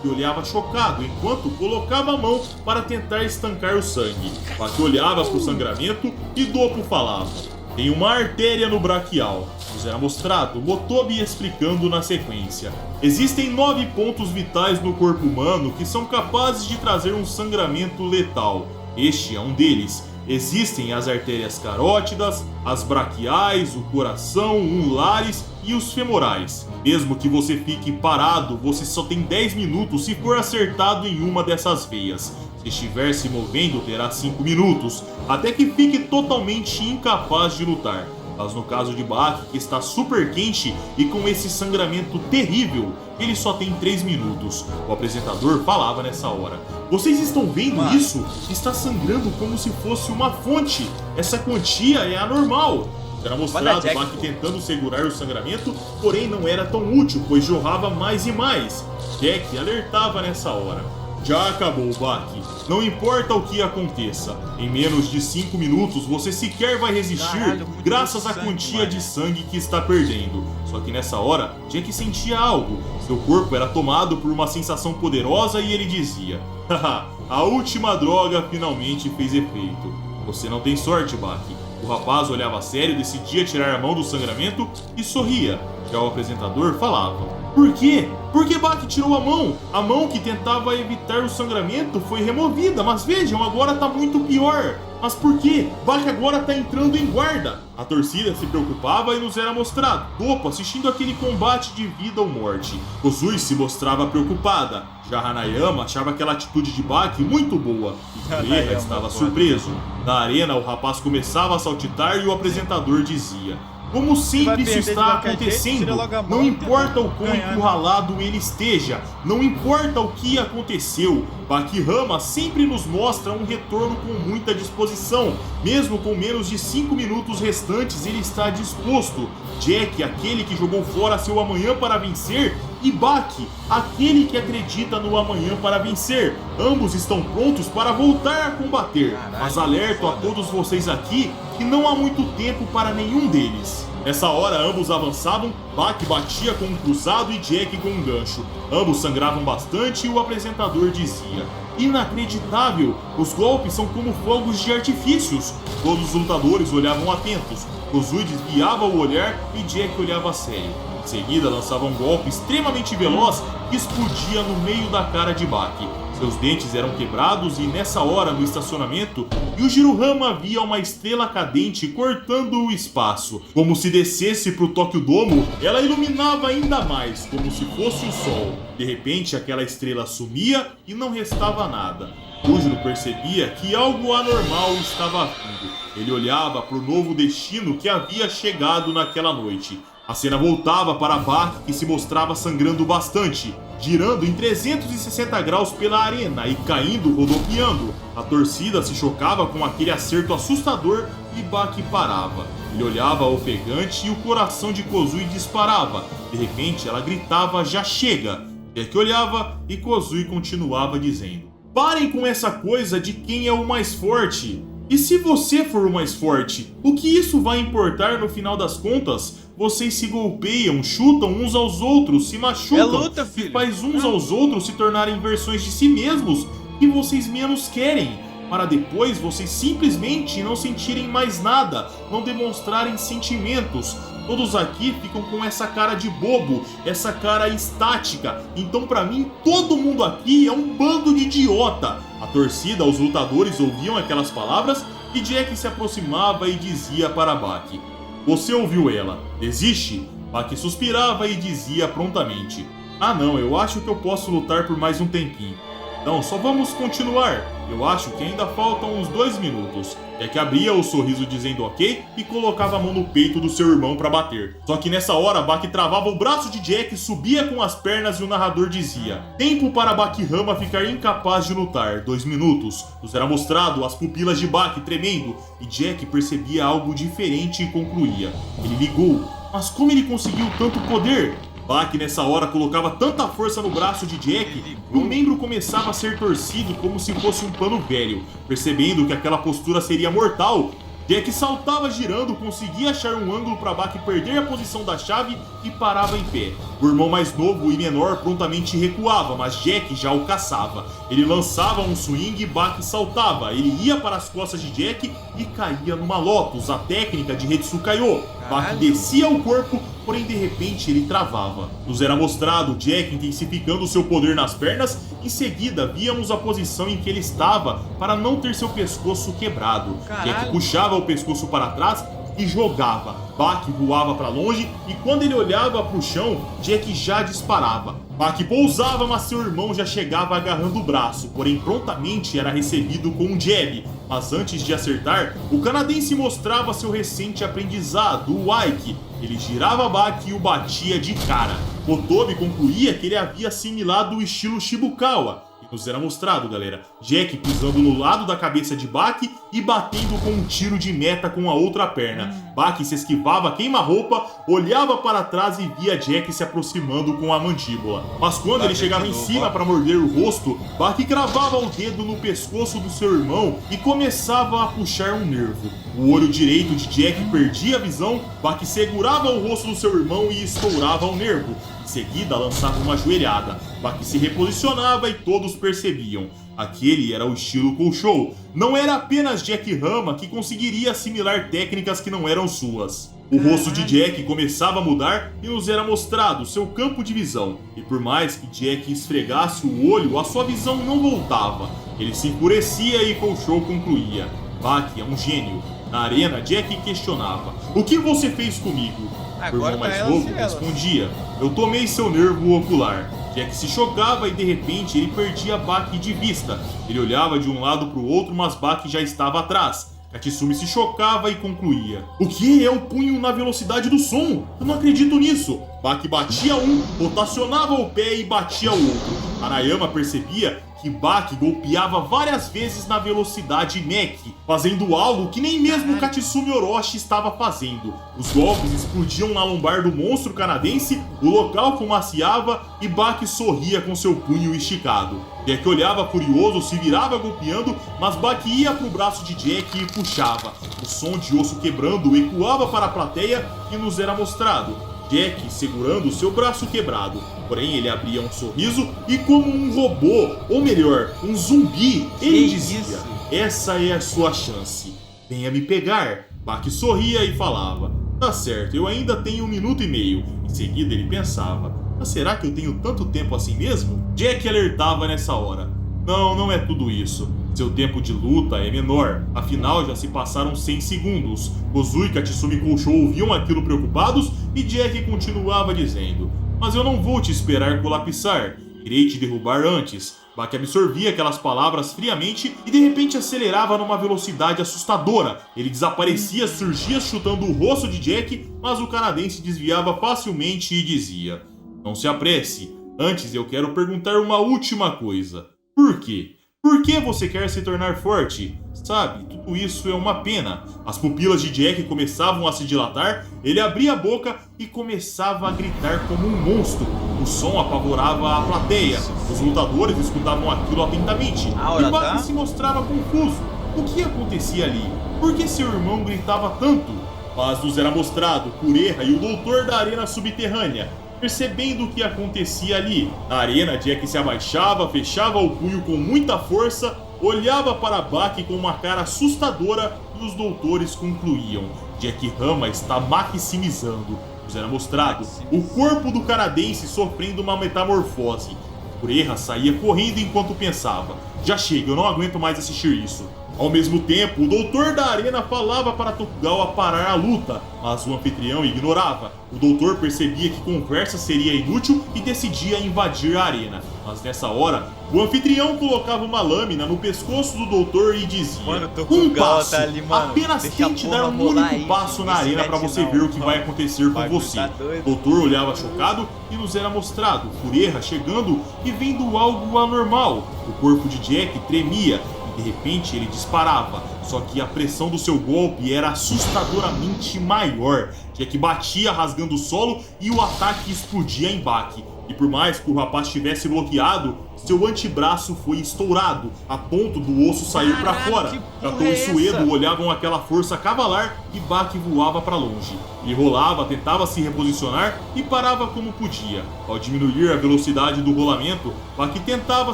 que olhava chocado enquanto colocava a mão para tentar estancar o sangue. Buck olhava para o sangramento e Doppo falava: tem uma artéria no braquial. Nos era mostrado Motobi explicando na sequência: existem 9 pontos vitais no corpo humano que são capazes de trazer um sangramento letal. Este é um deles. Existem as artérias carótidas, as braquiais, o coração, ulares e os femorais. Mesmo que você fique parado, você só tem 10 minutos se for acertado em uma dessas veias. Se estiver se movendo, terá 5 minutos, até que fique totalmente incapaz de lutar. Mas no caso de Buck, que está super quente e com esse sangramento terrível, ele só tem 3 minutos. O apresentador falava nessa hora: vocês estão vendo isso? Está sangrando como se fosse uma fonte. Essa quantia é anormal. Era mostrado Buck tentando segurar o sangramento, porém não era tão útil, pois jorrava mais e mais. Jack alertava nessa hora: já acabou, Buck. Não importa o que aconteça. Em menos de 5 minutos você sequer vai resistir, graças à quantia de sangue que está perdendo. Só que nessa hora, Jack sentia algo. Seu corpo era tomado por uma sensação poderosa e ele dizia: haha, a última droga finalmente fez efeito. Você não tem sorte, Buck. O rapaz olhava sério, decidia tirar a mão do sangramento e sorria. Já o apresentador falava: por quê? Por que Buck tirou a mão? A mão que tentava evitar o sangramento foi removida, mas vejam, agora tá muito pior. Mas por quê? Buck agora tá entrando em guarda. A torcida se preocupava e nos era mostrado Doppo assistindo aquele combate de vida ou morte. Kozui se mostrava preocupada. Já Hanayama achava aquela atitude de Buck muito boa. E Kureha estava surpreso. Na arena, o rapaz começava a saltitar e o apresentador dizia: como sempre isso está acontecendo, não importa o quão encurralado ele esteja, não importa o que aconteceu, Bakihama sempre nos mostra um retorno com muita disposição. Mesmo com menos de 5 minutos restantes, ele está disposto. Jack, aquele que jogou fora seu amanhã para vencer, e Buck, aquele que acredita no amanhã para vencer. Ambos estão prontos para voltar a combater, mas alerto a todos vocês aqui que não há muito tempo para nenhum deles. Nessa hora, ambos avançavam, Buck batia com um cruzado e Jack com um gancho. Ambos sangravam bastante e o apresentador dizia: inacreditável, os golpes são como fogos de artifícios. Todos os lutadores olhavam atentos. Kozui desviava o olhar e Jack olhava sério. Em seguida, lançava um golpe extremamente veloz que explodia no meio da cara de Buck. Seus dentes eram quebrados e nessa hora, no estacionamento, Yujiro Hama via uma estrela cadente cortando o espaço. Como se descesse pro Tokyo Domo, ela iluminava ainda mais, como se fosse o sol. De repente, aquela estrela sumia e não restava nada. Yujiro percebia que algo anormal estava vindo. Ele olhava para o novo destino que havia chegado naquela noite. A cena voltava para Baki, que se mostrava sangrando bastante, girando em 360 graus pela arena e caindo rodopiando. A torcida se chocava com aquele acerto assustador e Baki parava. Ele olhava ofegante e o coração de Kozui disparava. De repente ela gritava: "Já chega!" Jack olhava e Kozui continuava dizendo: "Parem com essa coisa de quem é o mais forte. E se você for o mais forte, o que isso vai importar no final das contas? Vocês se golpeiam, chutam uns aos outros, se machucam, É luta, filho. e faz uns aos outros se tornarem versões de si mesmos que vocês menos querem, para depois vocês simplesmente não sentirem mais nada, não demonstrarem sentimentos. Todos aqui ficam com essa cara de bobo, essa cara estática. Então pra mim, todo mundo aqui é um bando de idiota." A torcida, os lutadores ouviam aquelas palavras e Jack se aproximava e dizia para Baki: "Você ouviu ela? Desiste?" Baki suspirava e dizia prontamente: "Ah não, eu acho que eu posso lutar por mais um tempinho. Não, só vamos continuar. Eu acho que ainda faltam uns 2 minutos. Jack abria o sorriso dizendo ok e colocava a mão no peito do seu irmão para bater. Só que nessa hora, Baki travava o braço de Jack, subia com as pernas e o narrador dizia: "Tempo para Baki Hama ficar incapaz de lutar, 2 minutos. Nos era mostrado as pupilas de Baki tremendo e Jack percebia algo diferente e concluía: "Ele ligou, mas como ele conseguiu tanto poder?" Baki nessa hora colocava tanta força no braço de Jack que o membro começava a ser torcido como se fosse um pano velho. Percebendo que aquela postura seria mortal, Jack saltava girando, conseguia achar um ângulo para Baki perder a posição da chave e parava em pé. O irmão mais novo e menor prontamente recuava, mas Jack já o caçava. Ele lançava um swing e Baki saltava. Ele ia para as costas de Jack e caía numa Lotus, a técnica de Hetsukayo. Baki descia o corpo, porém de repente ele travava. Nos era mostrado Jack intensificando seu poder nas pernas. Em seguida víamos a posição em que ele estava para não ter seu pescoço quebrado. Jack puxava o pescoço para trás e jogava. Baki voava para longe e quando ele olhava para o chão, Jack já disparava. Baki pousava, mas seu irmão já chegava agarrando o braço, porém prontamente era recebido com um jab. Mas antes de acertar, o canadense mostrava seu recente aprendizado, o Aiki. Ele girava Baki e o batia de cara. Kotobi concluía que ele havia assimilado o estilo Shibukawa. Nos era mostrado, galera, Jack pisando no lado da cabeça de Baki e batendo com um tiro de meta com a outra perna. Baki se esquivava queima-roupa, olhava para trás e via Jack se aproximando com a mandíbula. Mas quando ele chegava em cima para morder o rosto, Baki cravava o dedo no pescoço do seu irmão e começava a puxar um nervo. O olho direito de Jack perdia a visão, Baki segurava o rosto do seu irmão e estourava o nervo. Em seguida, lançava uma joelhada. Baki se reposicionava e todos percebiam. Aquele era o estilo Koshou. Não era apenas Jack Hama que conseguiria assimilar técnicas que não eram suas. O rosto de Jack começava a mudar e nos era mostrado seu campo de visão. E por mais que Jack esfregasse o olho, a sua visão não voltava. Ele se enfurecia e Koshou concluía: "Baki é um gênio." Na arena, Jack questionava: "O que você fez comigo?" O irmão mais novo respondia: "Eu tomei seu nervo ocular." Jack se chocava e de repente ele perdia Baki de vista. Ele olhava de um lado para o outro, mas Baki já estava atrás. Katsumi se chocava e concluía: "O que é o punho na velocidade do som? Eu não acredito nisso." Baki batia um, rotacionava o pé e batia o outro. Arayama percebia que Baki golpeava várias vezes na velocidade Mach, fazendo algo que nem mesmo Katsumi Orochi estava fazendo. Os golpes explodiam na lombar do monstro canadense, o local fumaciava e Baki sorria com seu punho esticado. Jack olhava furioso, se virava golpeando, mas Baki ia pro braço de Jack e puxava. O som de osso quebrando ecoava para a plateia e nos era mostrado Jack segurando seu braço quebrado. Porém, ele abria um sorriso e, como um robô, ou melhor, um zumbi, ele dizia: "Essa é a sua chance. Venha me pegar." Baki sorria e falava: "Tá certo, eu ainda tenho 1 minuto e meio." Em seguida, ele pensava: "Mas será que eu tenho tanto tempo assim mesmo?" Jack alertava nessa hora: Não, não é tudo isso. Seu tempo de luta é menor, afinal já se passaram 100 segundos. Kozui e Katsumi Kousho ouviam aquilo preocupados e Jack continuava dizendo: mas eu não vou te esperar colapsar, irei te derrubar antes. Baki absorvia aquelas palavras friamente e de repente acelerava numa velocidade assustadora. Ele desaparecia, surgia chutando o rosto de Jack, mas o canadense desviava facilmente e dizia: não se apresse, antes eu quero perguntar uma última coisa. Por quê? Por que você quer se tornar forte? Sabe, tudo isso é uma pena. As pupilas de Jack começavam a se dilatar, ele abria a boca e começava a gritar como um monstro. O som apavorava a plateia. Os lutadores escutavam aquilo atentamente. E Baki se mostrava confuso. O que acontecia ali? Por que seu irmão gritava tanto? Mas nos era mostrado Kureha e o doutor da arena subterrânea. Percebendo o que acontecia ali, na arena, Jack se abaixava, fechava o punho com muita força, olhava para Baki com uma cara assustadora e os doutores concluíam: Jack Rama está maximizando. Nos era mostrado o corpo do canadense sofrendo uma metamorfose. Kureha saía correndo enquanto pensava: já chega, eu não aguento mais assistir isso. Ao mesmo tempo, o doutor da arena falava para Tokugawa parar a luta, mas o anfitrião ignorava. O doutor percebia que conversa seria inútil e decidia invadir a arena. Mas nessa hora, o anfitrião colocava uma lâmina no pescoço do doutor e dizia: um passo, tá ali, apenas tente dar um único passo na arena para você ver o que vai acontecer com você. O doutor olhava chocado e nos era mostrado Kureha chegando e vendo algo anormal. O corpo de Jack tremia. De repente ele disparava, só que a pressão do seu golpe era assustadoramente maior. Jack batia rasgando o solo e o ataque explodia em Baki. E por mais que o rapaz tivesse bloqueado, seu antebraço foi estourado, a ponto do osso sair para fora. Katou e Suedo olhavam aquela força cavalar e Baki voava para longe. Ele rolava, tentava se reposicionar e parava como podia. Ao diminuir a velocidade do rolamento, Baki tentava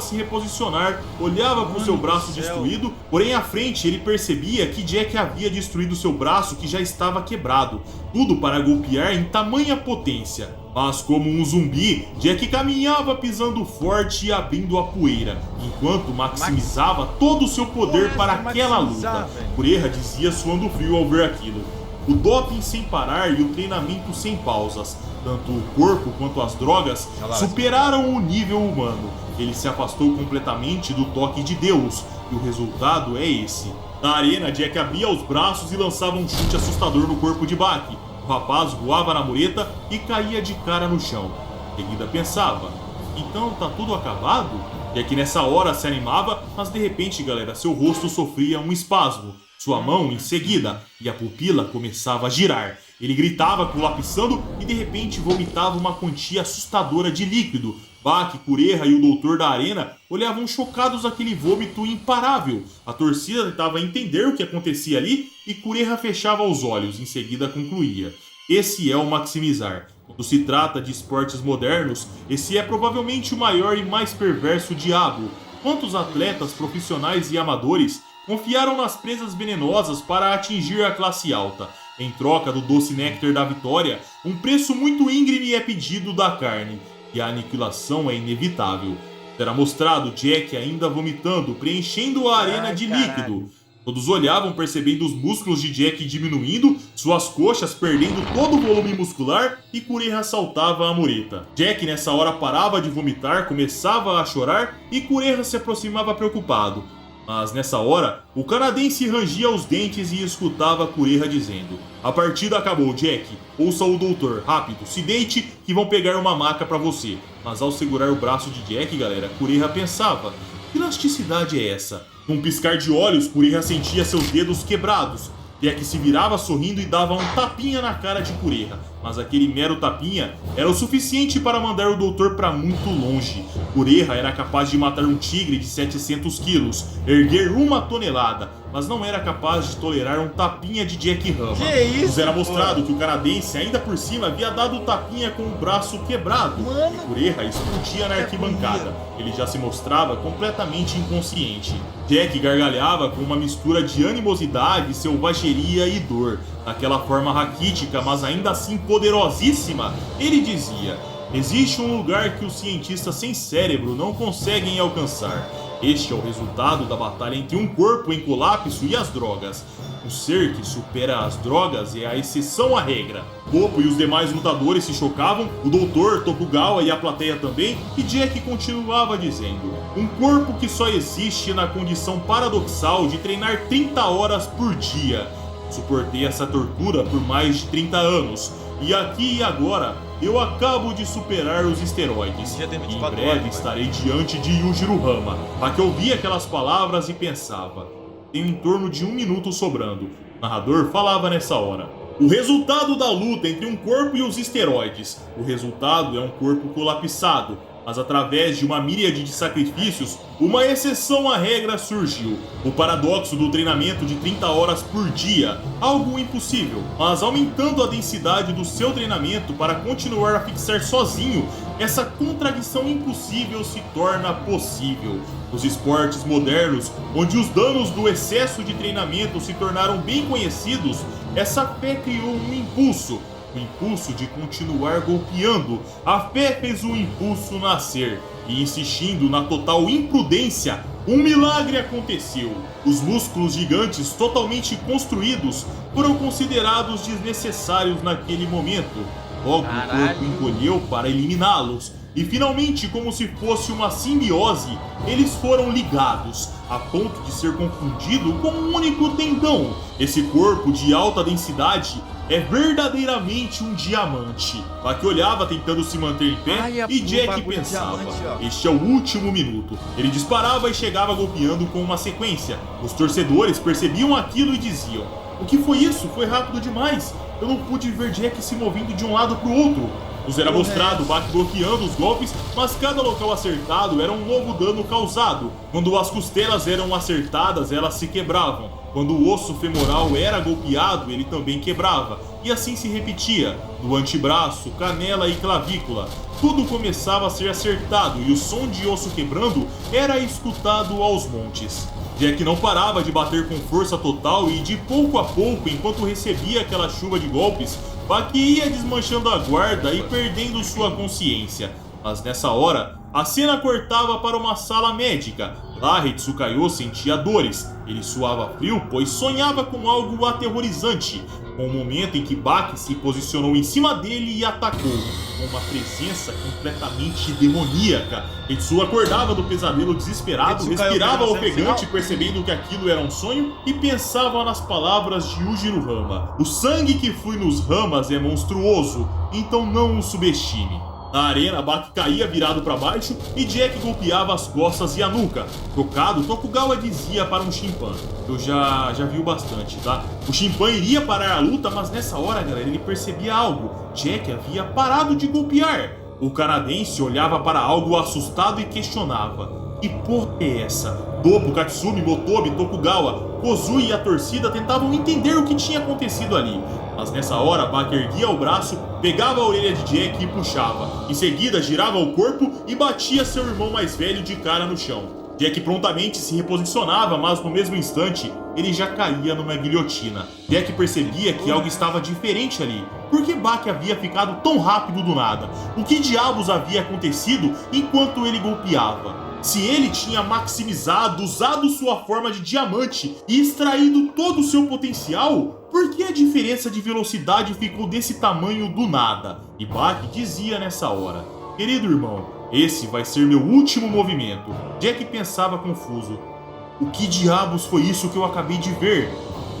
se reposicionar, olhava para o seu braço destruído, porém à frente ele percebia que Jack havia destruído seu braço que já estava quebrado. Tudo para golpear em tamanha potência. Mas como um zumbi, Jack caminhava pisando forte e abrindo a poeira, enquanto maximizava todo o seu poder para aquela luta. Kureha dizia suando frio ao ver aquilo. O doping sem parar e o treinamento sem pausas. Tanto o corpo quanto as drogas superaram o nível humano. Ele se afastou completamente do toque de Deus, e o resultado é esse. Na arena, Jack abria os braços e lançava um chute assustador no corpo de Baki. O rapaz voava na mureta e caía de cara no chão. Em seguida pensava: então tá tudo acabado? Jack nessa hora se animava, mas de repente, galera, seu rosto sofria um espasmo. Sua mão em seguida, e a pupila começava a girar. Ele gritava colapsando e de repente vomitava uma quantia assustadora de líquido. Baki, Kureha e o doutor da arena olhavam chocados aquele vômito imparável. A torcida tentava entender o que acontecia ali e Kureha fechava os olhos, em seguida concluía: esse é o maximizar. Quando se trata de esportes modernos, esse é provavelmente o maior e mais perverso diabo. Quantos atletas profissionais e amadores confiaram nas presas venenosas para atingir a classe alta? Em troca do doce néctar da vitória, um preço muito íngreme é pedido da carne. E a aniquilação é inevitável. Será mostrado Jack ainda vomitando, preenchendo a arena de líquido. Todos olhavam percebendo os músculos de Jack diminuindo, suas coxas perdendo todo o volume muscular e Kureha saltava a mureta. Jack nessa hora parava de vomitar, começava a chorar e Kureha se aproximava preocupado. Mas nessa hora, o canadense rangia os dentes e escutava Kureha dizendo: a partida acabou, Jack. Ouça o doutor, rápido, se deite que vão pegar uma maca pra você. Mas ao segurar o braço de Jack, galera, Kureha pensava: que elasticidade é essa? Num piscar de olhos, Kureha sentia seus dedos quebrados. Jack se virava sorrindo e dava um tapinha na cara de Kureha. Mas aquele mero tapinha era o suficiente para mandar o doutor para muito longe. Kureha era capaz de matar um tigre de 700 quilos, erguer 1 tonelada, mas não era capaz de tolerar um tapinha de Jack Rama. Que isso? Nos era mostrado que o canadense ainda por cima havia dado o tapinha com o braço quebrado. E Kureha explodia na arquibancada. Ele já se mostrava completamente inconsciente. Jack gargalhava com uma mistura de animosidade, selvageria e dor. Daquela forma raquítica, mas ainda assim poderosíssima, ele dizia: existe um lugar que os cientistas sem cérebro não conseguem alcançar. Este é o resultado da batalha entre um corpo em colapso e as drogas. O ser que supera as drogas é a exceção à regra. Topo e os demais lutadores se chocavam, o Dr. Tokugawa e a plateia também, e Jack continuava dizendo: um corpo que só existe na condição paradoxal de treinar 30 horas por dia. Suportei essa tortura por mais de 30 anos, e aqui e agora eu acabo de superar os esteroides. Em breve estarei diante de Yujiro Hama. Baki ouvia aquelas palavras e pensava: tenho em torno de 1 minuto sobrando. O narrador falava nessa hora: o resultado da luta entre um corpo e os esteroides. O resultado é um corpo colapsado, mas através de uma míriade de sacrifícios, uma exceção à regra surgiu. O paradoxo do treinamento de 30 horas por dia, algo impossível, mas aumentando a densidade do seu treinamento para continuar a fixar sozinho, essa contradição impossível se torna possível. Nos esportes modernos, onde os danos do excesso de treinamento se tornaram bem conhecidos, essa fé criou um impulso. O impulso de continuar golpeando. A fé fez o impulso nascer. E insistindo na total imprudência, um milagre aconteceu. Os músculos gigantes totalmente construídos foram considerados desnecessários naquele momento. Logo o corpo encolheu para eliminá-los. E finalmente, como se fosse uma simbiose, eles foram ligados, a ponto de ser confundido com um único tendão. Esse corpo de alta densidade é verdadeiramente um diamante. Baki olhava tentando se manter em pé e Jack pensava: este é o último minuto. Ele disparava e chegava golpeando com uma sequência. Os torcedores percebiam aquilo e diziam: o que foi isso? Foi rápido demais. Eu não pude ver Jack se movendo de um lado para o outro. Nos era mostrado Baki bloqueando os golpes, mas cada local acertado era um novo dano causado. Quando as costelas eram acertadas, elas se quebravam. Quando o osso femoral era golpeado, ele também quebrava. E assim se repetia, do antebraço, canela e clavícula. Tudo começava a ser acertado e o som de osso quebrando era escutado aos montes. Jack não parava de bater com força total e de pouco a pouco, enquanto recebia aquela chuva de golpes, Baki ia desmanchando a guarda e perdendo sua consciência. Mas nessa hora, a cena cortava para uma sala médica. Lá, Hitsukayo sentia dores. Ele suava frio, pois sonhava com algo aterrorizante. Com o momento em que Baki se posicionou em cima dele e atacou, com uma presença completamente demoníaca. Hitsu acordava do pesadelo desesperado, respirava ofegante, percebendo que aquilo era um sonho, e pensava nas palavras de Yujiro Hama: o sangue que flui nos ramas é monstruoso, então não o subestime. Na arena, Baki caía virado para baixo e Jack golpeava as costas e a nuca. Tocado, Tokugawa dizia para um Shinpan: eu já vi o bastante, tá? O Shinpan iria parar a luta, mas nessa hora, galera, ele percebia algo. Jack havia parado de golpear. O canadense olhava para algo assustado e questionava: que porra é essa? Topo, Katsumi, Motobi, Tokugawa, Kozui e a torcida tentavam entender o que tinha acontecido ali. Mas nessa hora, Baki erguia o braço, pegava a orelha de Jack e puxava. Em seguida, girava o corpo e batia seu irmão mais velho de cara no chão. Jack prontamente se reposicionava, mas no mesmo instante, ele já caía numa guilhotina. Jack percebia que algo estava diferente ali. Por que Baki havia ficado tão rápido do nada? O que diabos havia acontecido enquanto ele golpeava? Se ele tinha maximizado, usado sua forma de diamante e extraído todo o seu potencial, por que a diferença de velocidade ficou desse tamanho do nada? E Baki dizia nessa hora: querido irmão, esse vai ser meu último movimento. Jack pensava confuso: o que diabos foi isso que eu acabei de ver?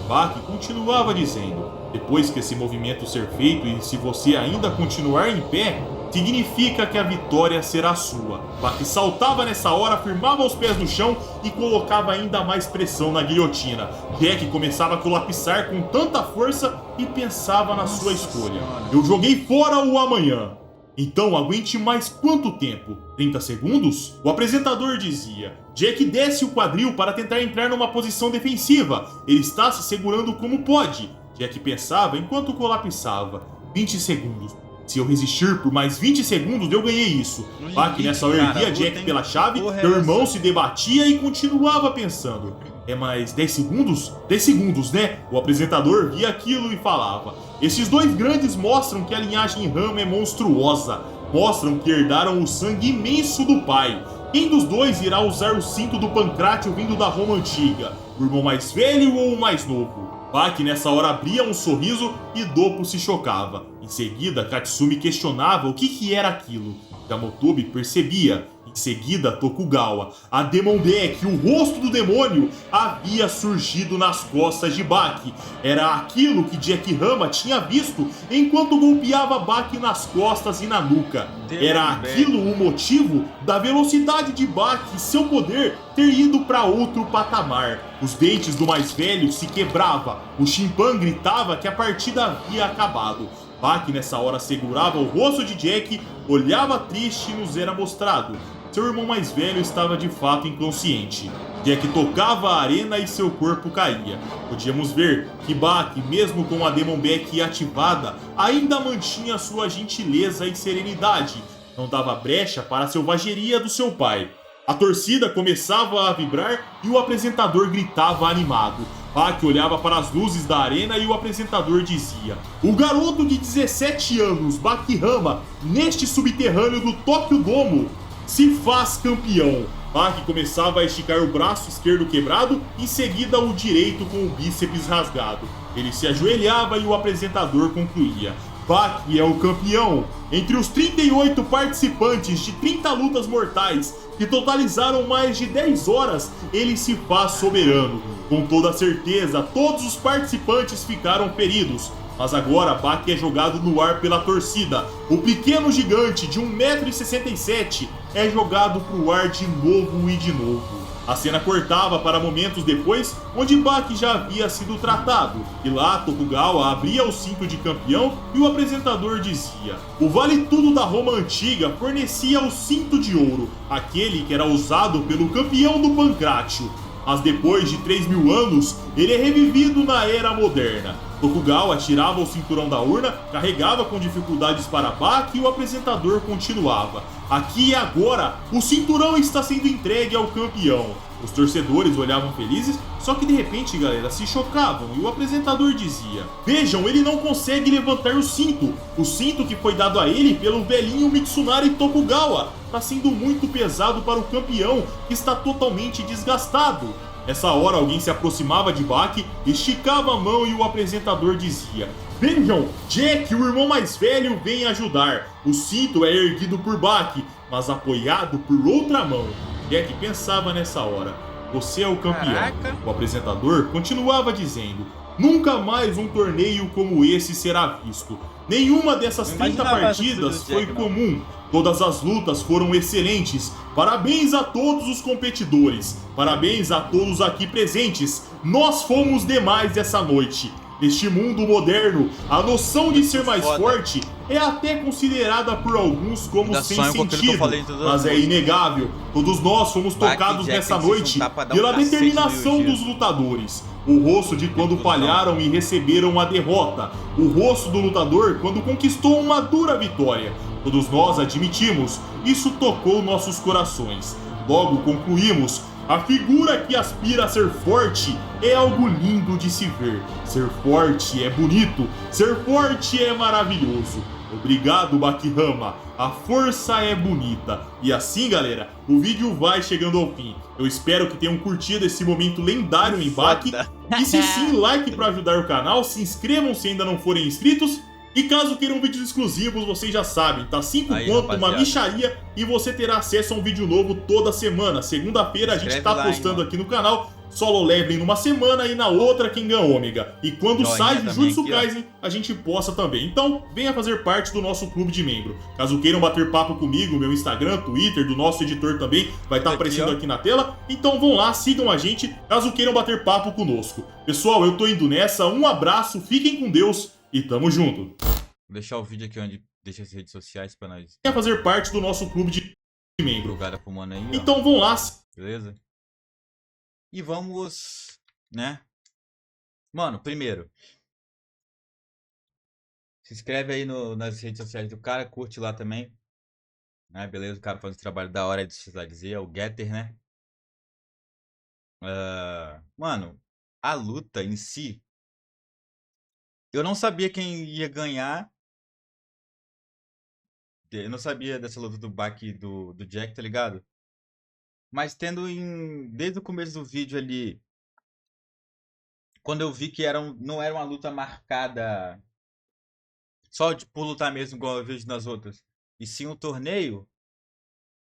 Baki continuava dizendo: depois que esse movimento ser feito e se você ainda continuar em pé, significa que a vitória será sua. Baki saltava nessa hora, firmava os pés no chão e colocava ainda mais pressão na guilhotina. Jack começava a colapsar com tanta força e pensava na sua escolha: eu joguei fora o amanhã. Então aguente mais quanto tempo? 30 segundos? O apresentador dizia. Jack desce o quadril para tentar entrar numa posição defensiva. Ele está se segurando como pode. Jack pensava enquanto colapsava. 20 segundos. Se eu resistir por mais 20 segundos, eu ganhei isso. Baki nessa hora erguia Jack pela chave, meu irmão se debatia e continuava pensando. É mais 10 segundos? 10 segundos, né? O apresentador via aquilo e falava: esses dois grandes mostram que a linhagem Hama é monstruosa. Mostram que herdaram o sangue imenso do pai. Quem dos dois irá usar o cinto do pancrácio vindo da Roma antiga? O irmão mais velho ou o mais novo? Baki nessa hora abria um sorriso e Doppo se chocava. Em seguida, Katsumi questionava o que era aquilo. Gamotobi percebia. Em seguida, Tokugawa. A Demon Deck, o rosto do demônio, havia surgido nas costas de Baki. Era aquilo que Jack Hama tinha visto enquanto golpeava Baki nas costas e na nuca. Era aquilo o motivo da velocidade de Baki e seu poder ter ido para outro patamar. Os dentes do mais velho se quebravam. O Shinpan gritava que a partida havia acabado. Baki nessa hora segurava o rosto de Jack, olhava triste e nos era mostrado. Seu irmão mais velho estava de fato inconsciente. Jack tocava a arena e seu corpo caía. Podíamos ver que Baki, mesmo com a Demon Back ativada, ainda mantinha sua gentileza e serenidade. Não dava brecha para a selvageria do seu pai. A torcida começava a vibrar e o apresentador gritava animado. Baki olhava para as luzes da arena e o apresentador dizia: "O garoto de 17 anos, Baki Hama, neste subterrâneo do Tokyo Dome, se faz campeão." Baki começava a esticar o braço esquerdo quebrado, em seguida o direito com o bíceps rasgado. Ele se ajoelhava e o apresentador concluía: Baki é o campeão. Entre os 38 participantes de 30 lutas mortais, que totalizaram mais de 10 horas, ele se faz soberano. Com toda certeza, todos os participantes ficaram feridos. Mas agora Baki é jogado no ar pela torcida. O pequeno gigante de 1,67 m é jogado pro ar de novo e de novo. A cena cortava para momentos depois, onde Baki já havia sido tratado. E lá Tokugawa abria o cinto de campeão e o apresentador dizia: "O Vale Tudo da Roma Antiga fornecia o cinto de ouro, aquele que era usado pelo campeão do pancrácio. Mas depois de 3.000 anos, ele é revivido na era moderna." Tokugawa tirava o cinturão da urna, carregava com dificuldades para Baki e o apresentador continuava: "Aqui e agora, o cinturão está sendo entregue ao campeão." Os torcedores olhavam felizes, só que de repente, galera, se chocavam e o apresentador dizia: "Vejam, ele não consegue levantar o cinto. O cinto que foi dado a ele pelo velhinho Mitsunari Tokugawa está sendo muito pesado para o campeão, que está totalmente desgastado." Nessa hora, alguém se aproximava de Baki, esticava a mão e o apresentador dizia: "Vejam, Jack, o irmão mais velho, vem ajudar." O cinto é erguido por Baki, mas apoiado por outra mão. Jack pensava nessa hora: "Você é o campeão." Caraca. O apresentador continuava dizendo: "Nunca mais um torneio como esse será visto. Nenhuma dessas 30 partidas foi comum. Todas as lutas foram excelentes. Parabéns a todos os competidores. Parabéns a todos aqui presentes. Nós fomos demais essa noite." Neste mundo moderno, a noção de ser mais forte é até considerada por alguns como sem sentido, mas é inegável. Todos nós fomos tocados nessa noite pela determinação dos lutadores. O rosto de quando falharam e receberam a derrota. O rosto do lutador quando conquistou uma dura vitória. Todos nós admitimos, isso tocou nossos corações. Logo concluímos: a figura que aspira a ser forte é algo lindo de se ver. Ser forte é bonito, ser forte é maravilhoso. Obrigado, Baki Hama. A força é bonita. E assim, galera, o vídeo vai chegando ao fim. Eu espero que tenham curtido esse momento lendário em Baki. E se sim, like para ajudar o canal, se inscrevam se ainda não forem inscritos. E caso queiram vídeos exclusivos, vocês já sabem, tá 5 conto, uma micharia, e você terá acesso a um vídeo novo toda semana. Segunda-feira a gente tá postando aqui no canal Solo Leveling numa semana e na outra Kengan Omega. E quando sai Jujutsu Kaisen, a gente posta também. Então, venha fazer parte do nosso clube de membro. Caso queiram bater papo comigo, meu Instagram, Twitter, do nosso editor também vai estar aparecendo aqui na tela. Então vão lá, sigam a gente, caso queiram bater papo conosco. Pessoal, eu tô indo nessa, um abraço, fiquem com Deus e tamo junto. Vou deixar o vídeo aqui onde deixa as redes sociais pra nós. Venha fazer parte do nosso clube de membro. Pro mano aí, então vão lá. Beleza? E vamos, né? Mano, primeiro, se inscreve aí nas redes sociais do cara, curte lá também. Né? Beleza? O cara faz um trabalho da hora de dizer, é o Getter, né? Mano, a luta em si, eu não sabia quem ia ganhar. Eu não sabia dessa luta do Baki e do Jack, tá ligado? Mas tendo desde o começo do vídeo ali, quando eu vi que não era uma luta marcada só por lutar mesmo, igual eu vejo nas outras, e sim um torneio,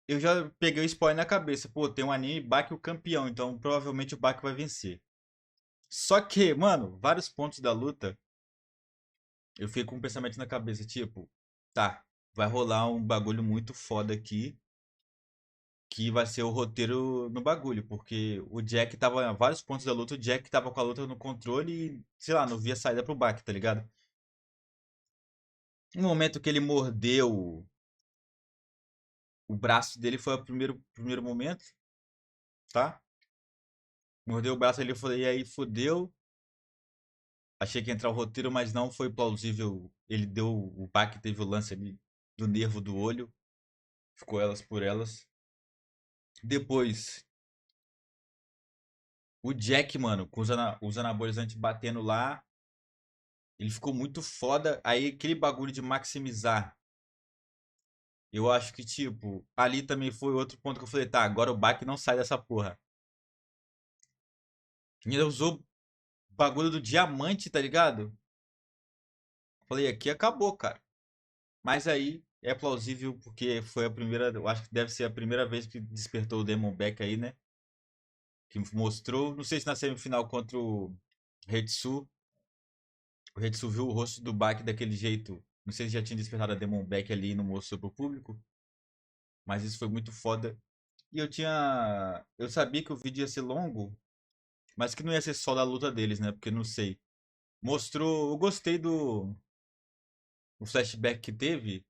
eu já peguei o spoiler na cabeça. Pô, tem um anime Baki o campeão, então provavelmente o Baki vai vencer. Só que, mano, vários pontos da luta, eu fiquei com um pensamento na cabeça, tipo, tá, vai rolar um bagulho muito foda aqui, que vai ser o roteiro no bagulho, porque o Jack tava em vários pontos da luta, o Jack tava com a luta no controle e, sei lá, não via saída pro Baki, tá ligado? No momento que ele mordeu o braço dele foi o primeiro momento, tá? Mordeu o braço ali, eu falei, e aí fodeu. Achei que ia entrar o roteiro, mas não foi plausível. Ele deu o Baki, teve o lance ali do nervo do olho, ficou elas por elas. Depois, o Jack, mano, com os anabolizantes batendo lá, ele ficou muito foda. Aí aquele bagulho de maximizar. Eu acho que, tipo, ali também foi outro ponto que eu falei, tá, agora o Baki não sai dessa porra. E ainda usou bagulho do diamante, tá ligado? Falei, aqui acabou, cara. Mas aí é plausível porque foi a primeira, eu acho que deve ser a primeira vez que despertou o Demon Back aí, né? Que mostrou, não sei se na semifinal contra o Hetsu viu o rosto do Baki daquele jeito. Não sei se já tinha despertado a Demon Back ali e não mostrou pro público, mas isso foi muito foda. E eu sabia que o vídeo ia ser longo, mas que não ia ser só da luta deles, né? Porque não sei. Mostrou, eu gostei do o flashback que teve.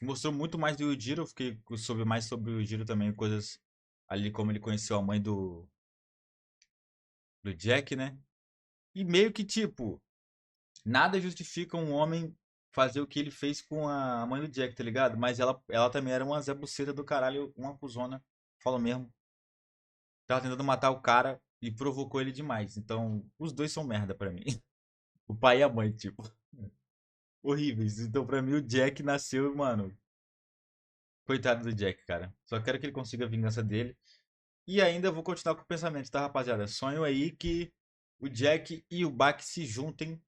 Mostrou muito mais do Yujiro, eu fiquei soube mais sobre o Yujiro também, coisas ali como ele conheceu a mãe do Jack, né? E meio que tipo, nada justifica um homem fazer o que ele fez com a mãe do Jack, tá ligado? Mas ela também era uma Zé Buceta do caralho, uma cuzona, falo mesmo. Tava tentando matar o cara e provocou ele demais. Então, os dois são merda pra mim. O pai e a mãe, tipo, horríveis. Então, pra mim, o Jack nasceu, mano. Coitado do Jack, cara. Só quero que ele consiga a vingança dele. E ainda vou continuar com o pensamento, tá, rapaziada? Sonho aí que o Jack e o Baki se juntem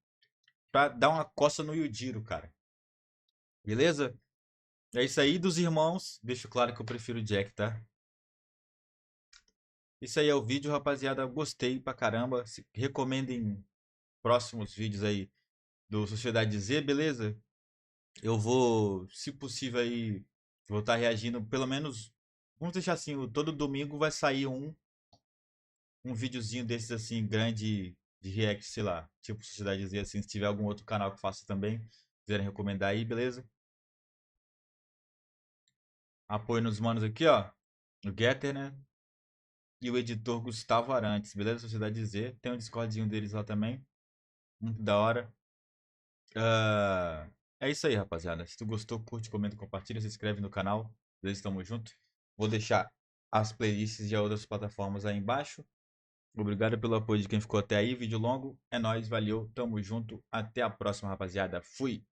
pra dar uma coça no Yujiro, cara. Beleza? É isso aí dos irmãos. Deixo claro que eu prefiro o Jack, tá? Isso aí é o vídeo, rapaziada. Gostei pra caramba. Recomendem próximos vídeos aí do Sociedade Z, beleza? Eu vou, se possível aí, vou estar reagindo pelo menos. Vamos deixar assim, todo domingo vai sair um videozinho desses assim, grande de react, sei lá, tipo Sociedade Z, assim, se tiver algum outro canal que faça também, quiserem recomendar aí, beleza? Apoio nos manos aqui, ó, no Getter, né? E o editor Gustavo Arantes, beleza? Sociedade Z, tem um Discordzinho deles lá também, muito da hora. É isso aí, rapaziada. Se tu gostou, curte, comenta, compartilha, se inscreve no canal, beleza? Tamo junto. Vou deixar as playlists de outras plataformas aí embaixo. Obrigado pelo apoio de quem ficou até aí. Vídeo longo. É nóis, valeu. Tamo junto. Até a próxima, rapaziada. Fui.